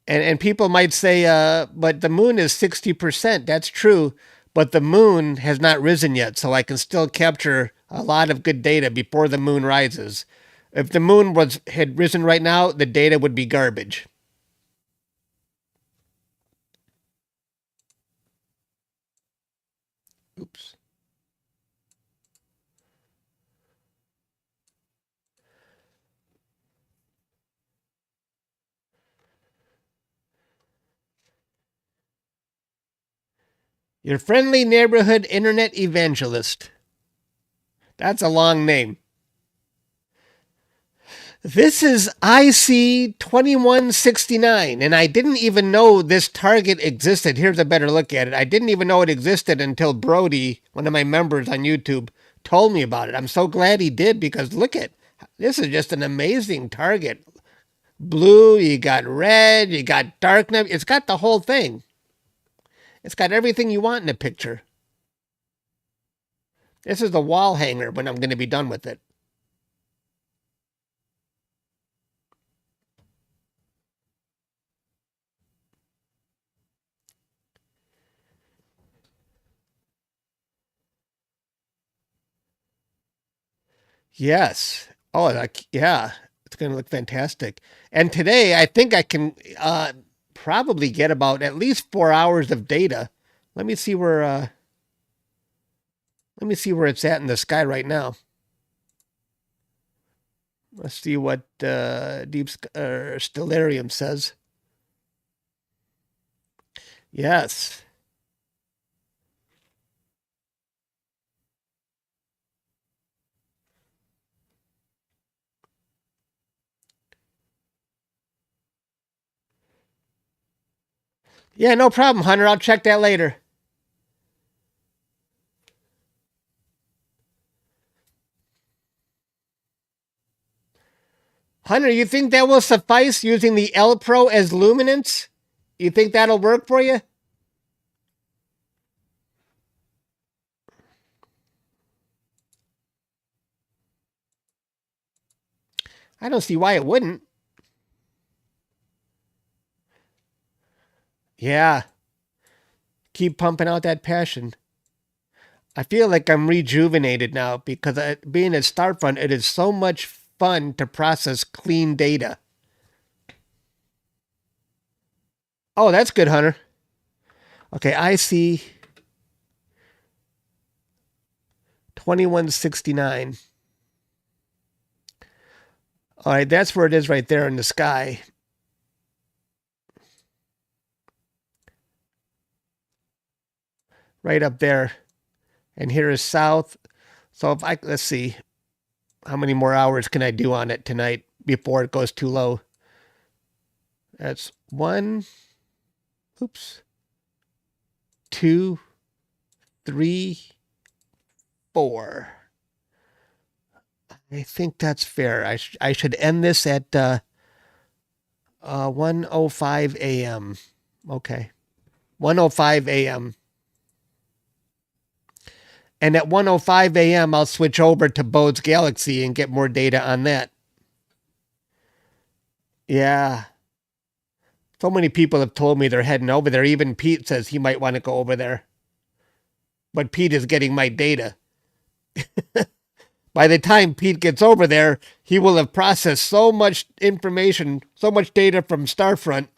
And people might say, but the moon is 60%. That's true, but the moon has not risen yet, so I can still capture a lot of good data before the moon rises. If the moon had risen right now, the data would be garbage. Oops. Your friendly neighborhood internet evangelist. That's a long name. This is IC2169, and I didn't even know this target existed. Here's a better look at it. I didn't even know it existed until Brody, one of my members on YouTube, told me about it. I'm so glad he did, because look at this is just an amazing target. Blue, you got red, you got darkness. It's got the whole thing. It's got everything you want in a picture. This is the wall hanger when I'm going to be done with it. Yes. Oh, yeah. It's going to look fantastic. And today, I think I can probably get about at least 4 hours of data. Let me see where it's at in the sky right now. Let's see what Stellarium says. Yes. Yeah, no problem, Hunter. I'll check that later. Hunter, you think that will suffice using the L Pro as luminance? You think that'll work for you? I don't see why it wouldn't. Yeah. Keep pumping out that passion. I feel like I'm rejuvenated now because being at Starfront, it is so much fun to process clean data. Oh, that's good, Hunter. Okay, I see 2169. All right, that's where it is right there in the sky. Right up there. And here is south. So let's see, how many more hours can I do on it tonight before it goes too low? That's 1, oops, 2, 3, 4. I think that's fair. I should end this at 1:05 a.m. Okay, 1:05 a.m. And at 1:05 a.m., I'll switch over to Bode's Galaxy and get more data on that. Yeah. So many people have told me they're heading over there. Even Pete says he might want to go over there. But Pete is getting my data. By the time Pete gets over there, he will have processed so much information, so much data from Starfront.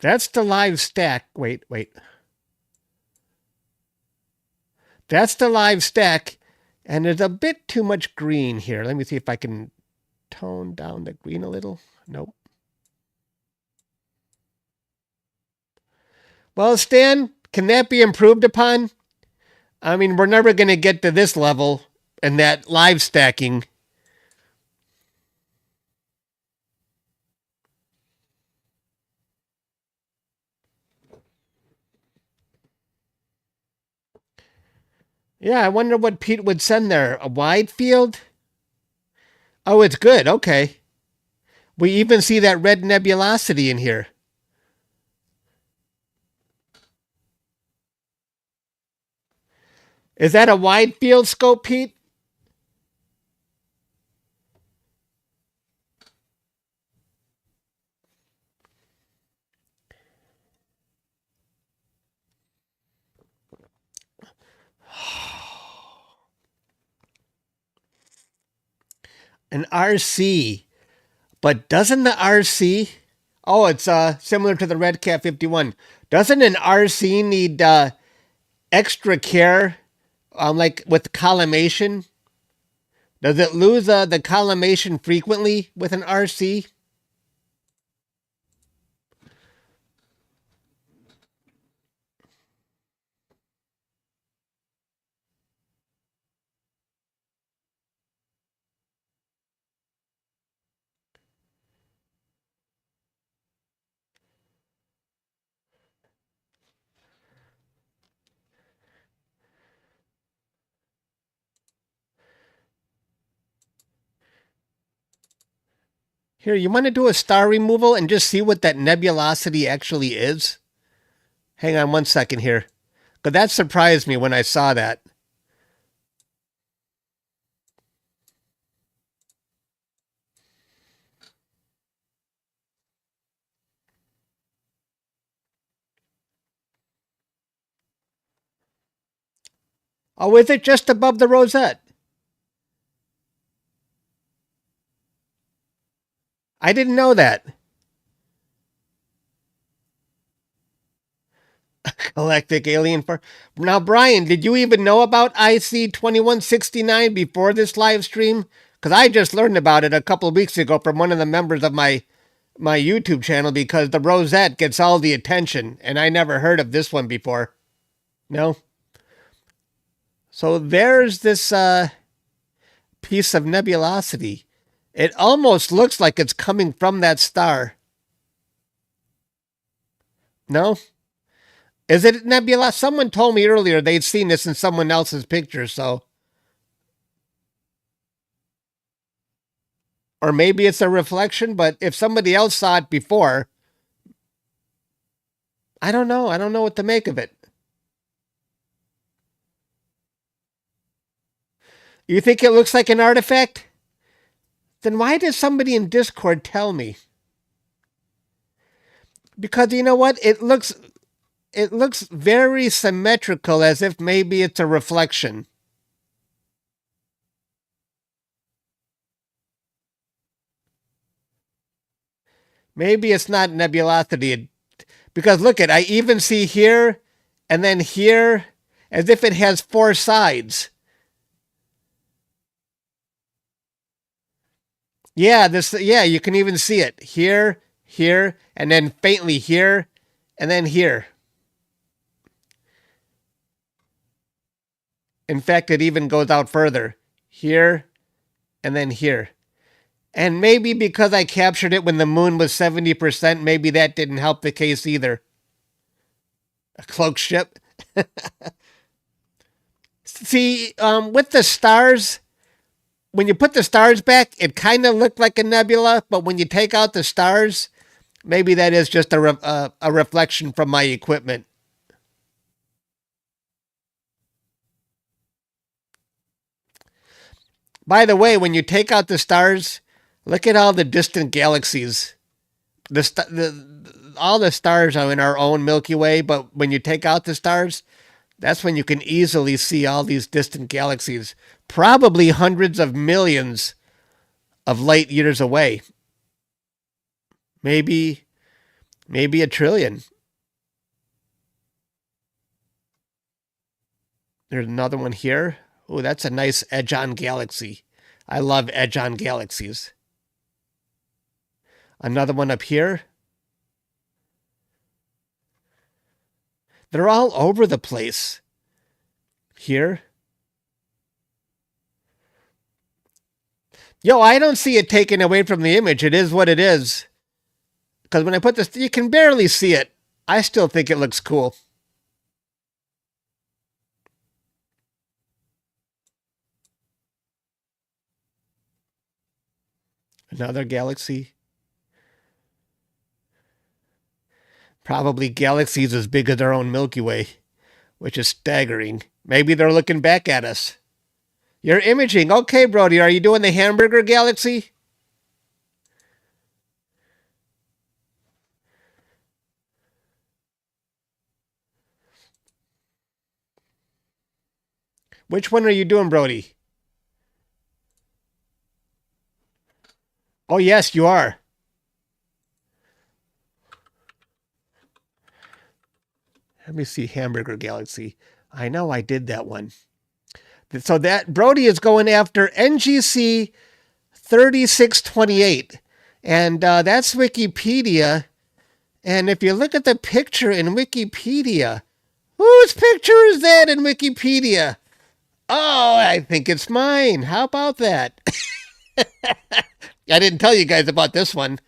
That's the live stack. Wait. That's the live stack. And there's a bit too much green here. Let me see if I can tone down the green a little. Nope. Well, Stan, can that be improved upon? I mean, we're never going to get to this level and that live stacking. Yeah, I wonder what Pete would send there. A wide field? Oh, it's good. Okay. We even see that red nebulosity in here. Is that a wide field scope, Pete? An RC. But doesn't the RC... Oh, it's similar to the Redcat 51. Doesn't an RC need extra care, like with collimation? Does it lose the collimation frequently with an RC? Here, you want to do a star removal and just see what that nebulosity actually is? Hang on one second here. Because that surprised me when I saw that. Oh, is it just above the rosette? I didn't know that. Galactic Alien for now, Brian. Did you even know about IC2169 before this live stream? Because I just learned about it a couple of weeks ago from one of the members of my YouTube channel. Because the rosette gets all the attention, and I never heard of this one before. No. So there's this piece of nebulosity. It almost looks like it's coming from that star. No? Is it nebula? Someone told me earlier they'd seen this in someone else's picture, so. Or maybe it's a reflection, but if somebody else saw it before, I don't know. I don't know what to make of it. You think it looks like an artifact? Then why did somebody in Discord tell me? Because you know what? It looks very symmetrical, as if maybe it's a reflection. Maybe it's not nebulosity. Because look at, I even see here and then here as if it has four sides. Yeah, you can even see it. Here, here, and then faintly here, and then here. In fact, it even goes out further. Here, and then here. And maybe because I captured it when the moon was 70%, maybe that didn't help the case either. A cloak ship. See, with the stars, when you put the stars back, it kind of looked like a nebula, but when you take out the stars, maybe that is just a reflection from my equipment. By the way, when you take out the stars, look at all the distant galaxies. All the stars are in our own Milky Way, but when you take out the stars, that's when you can easily see all these distant galaxies, probably hundreds of millions of light years away. Maybe a trillion. There's another one here. Oh, that's a nice edge-on galaxy. I love edge-on galaxies. Another one up here. They're all over the place. Here. Yo, I don't see it taken away from the image. It is what it is. Because when I put this, you can barely see it. I still think it looks cool. Another galaxy. Probably galaxies as big as our own Milky Way, which is staggering. Maybe they're looking back at us. You're imaging. Okay, Brody, are you doing the hamburger galaxy? Which one are you doing, Brody? Oh, yes, you are. Let me see Hamburger Galaxy. I know I did that one. So that Brody is going after NGC 3628. And that's Wikipedia. And if you look at the picture in Wikipedia, whose picture is that in Wikipedia? Oh, I think it's mine. How about that? I didn't tell you guys about this one.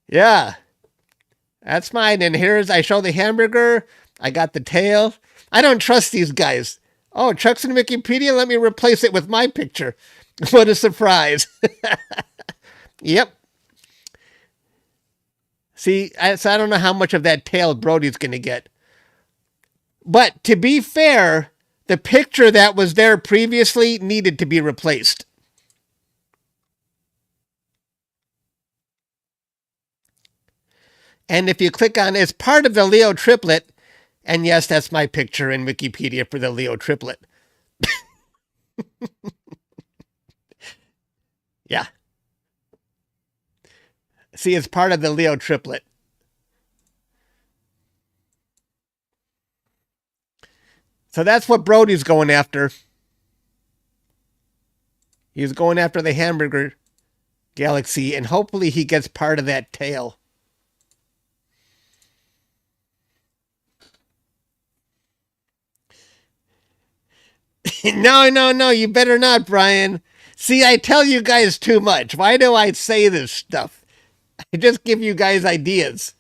Yeah, that's mine. And here's, I show the hamburger. I got the tail. I don't trust these guys. Oh, Chuck's in Wikipedia. Let me replace it with my picture. What a surprise. Yep. See, so I don't know how much of that tail Brody's going to get. But to be fair, the picture that was there previously needed to be replaced. And if you click on it's part of the Leo triplet, and yes, that's my picture in Wikipedia for the Leo triplet. Yeah. See, it's part of the Leo triplet. So that's what Brody's going after. He's going after the hamburger galaxy, and hopefully he gets part of that tail. No, you better not, Brian. See, I tell you guys too much. Why do I say this stuff? I just give you guys ideas.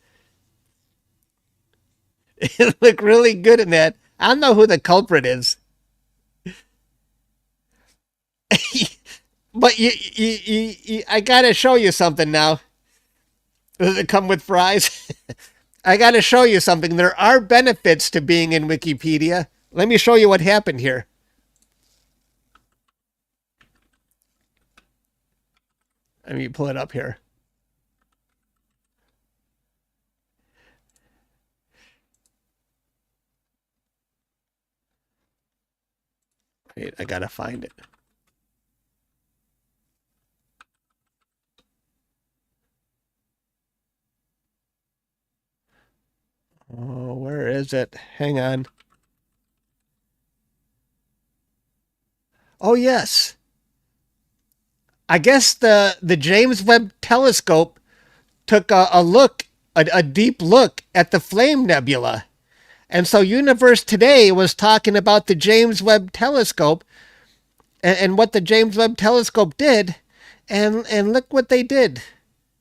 It look really good in that. I don't know who the culprit is. But I gotta show you something now. Does it come with fries? I gotta show you something. There are benefits to being in Wikipedia. Let me show you what happened here. Let me pull it up here. Wait, I gotta find it. Oh, where is it? Hang on. Oh, yes. I guess the James Webb Telescope took a deep look at the Flame Nebula. And so Universe Today was talking about the James Webb Telescope and what the James Webb Telescope did. And look what they did.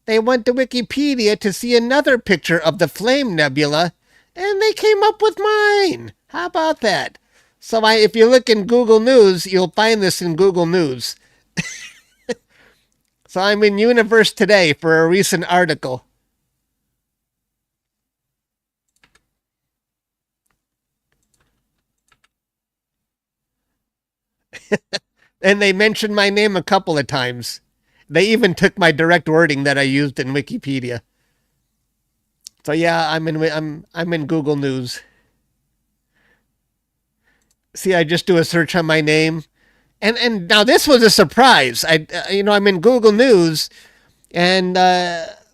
They went to Wikipedia to see another picture of the Flame Nebula, and they came up with mine. How about that? So if you look in Google News, you'll find this in Google News. So I'm in Universe Today for a recent article. And they mentioned my name a couple of times. They even took my direct wording that I used in Wikipedia. So yeah, I'm in Google News. See, I just do a search on my name. And now this was a surprise. I'm in Google News, and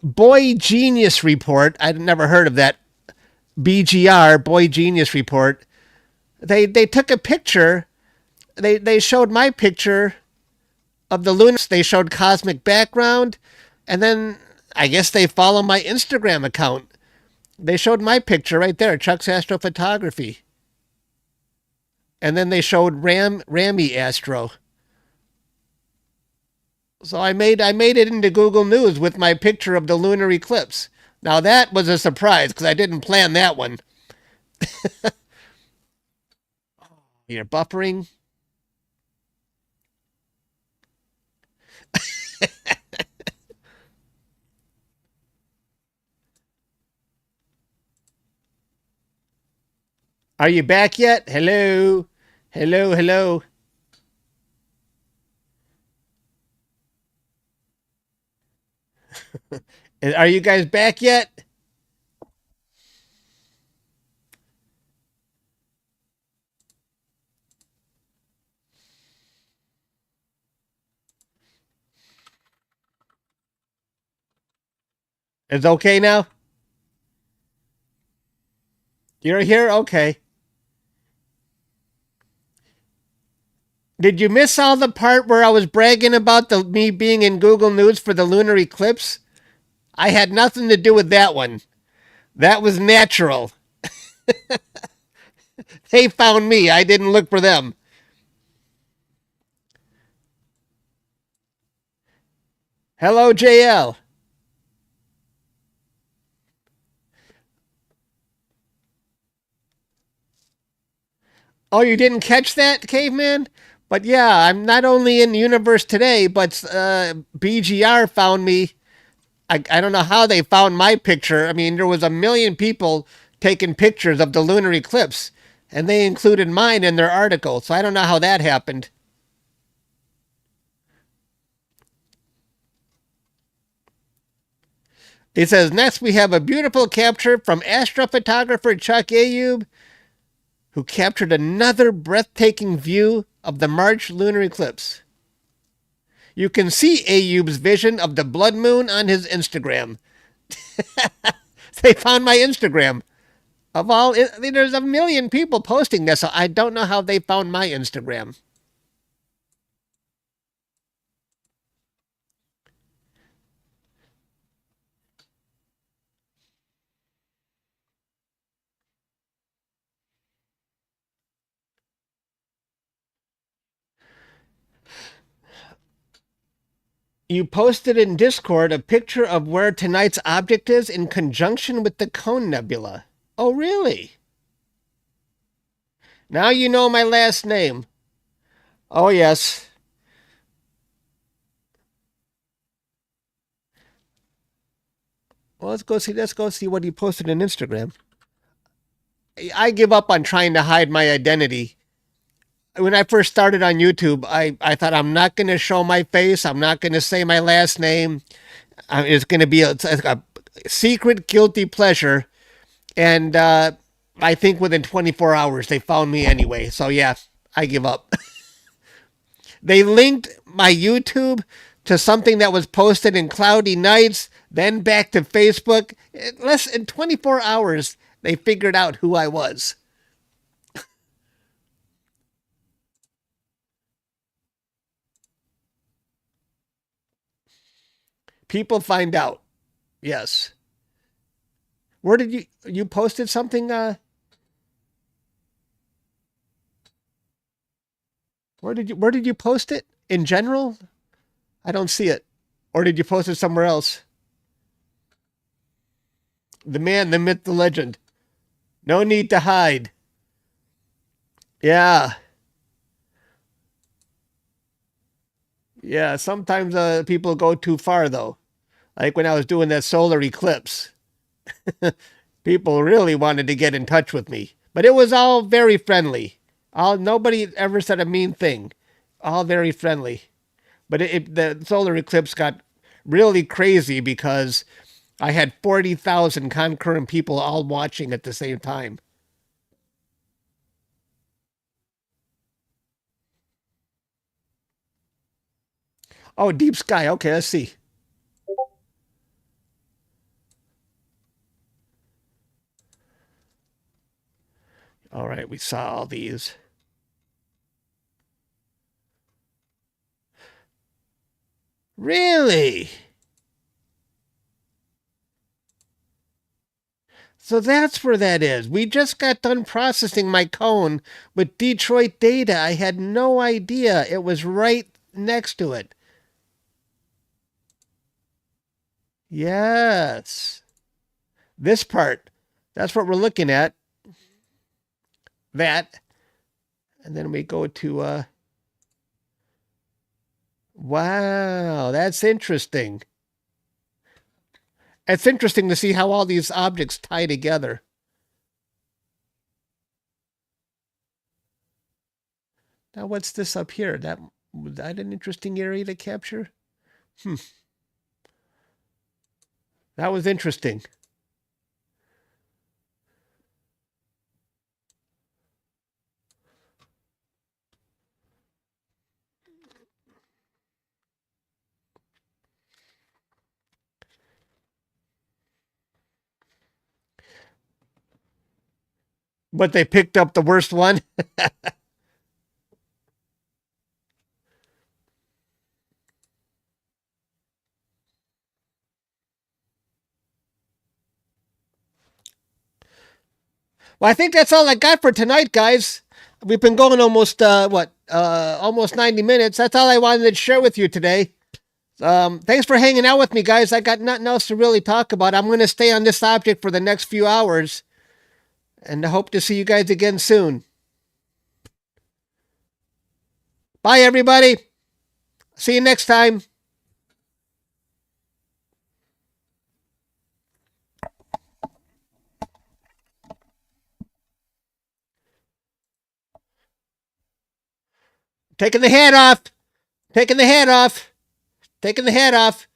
Boy Genius Report. I'd never heard of that. BGR, Boy Genius Report. They took a picture. They showed my picture of the lunar. They showed cosmic background, and then I guess they follow my Instagram account. They showed my picture right there, Chuck's Astrophotography, and then they showed Rami Astro. So I made it into Google News with my picture of the lunar eclipse. Now that was a surprise because I didn't plan that one. You're buffering. Are you back yet? Hello? Hello, hello. Are you guys back yet? It's okay now? You're here? Okay. Did you miss all the part where I was bragging about me being in Google News for the lunar eclipse? I had nothing to do with that one. That was natural. They found me. I didn't look for them. Hello, JL. Oh, you didn't catch that, caveman? But yeah, I'm not only in the universe today, but BGR found me. I don't know how they found my picture. I mean, there was a million people taking pictures of the lunar eclipse, and they included mine in their article. So I don't know how that happened. It says, next we have a beautiful capture from astrophotographer Chuck Ayub, who captured another breathtaking view of the March lunar eclipse. You can see Ayub's vision of the blood moon on his Instagram. They found my Instagram. Of all, I mean, there's a million people posting this, so I don't know how they found my Instagram. You posted in Discord a picture of where tonight's object is in conjunction with the Cone Nebula. Oh, really? Now you know my last name. Oh, yes. Well, let's go see. Let's go see what he posted on Instagram. I give up on trying to hide my identity. When I first started on YouTube, I thought I'm not going to show my face. I'm not going to say my last name. It's going to be a secret guilty pleasure. And I think within 24 hours, they found me anyway. So, yeah, I give up. They linked my YouTube to something that was posted in Cloudy Nights, then back to Facebook. In 24 hours, they figured out who I was. People find out. Yes. Where did you posted something? Where did you post it? In general, I don't see it. Or did you post it somewhere else? The man, the myth, the legend. No need to hide. Yeah. Yeah. Sometimes people go too far, though. Like when I was doing that solar eclipse, people really wanted to get in touch with me. But it was all very friendly. Nobody ever said a mean thing. All very friendly. But the solar eclipse got really crazy because I had 40,000 concurrent people all watching at the same time. Oh, deep sky. Okay, let's see. All right, we saw all these. Really? So that's where that is. We just got done processing my cone with Detroit data. I had no idea it was right next to it. Yes. This part. That's what we're looking at. That. And then we go to, wow, that's interesting. It's interesting to see how all these objects tie together. Now, what's this up here? Was that an interesting area to capture? That was interesting. But they picked up the worst one. Well, I think that's all I got for tonight, guys. We've been going almost almost 90 minutes. That's all I wanted to share with you today. Thanks for hanging out with me, guys. I got nothing else to really talk about. I'm going to stay on this object for the next few hours, and I hope to see you guys again soon. Bye, everybody. See you next time. Taking the head off. Taking the head off. Taking the head off.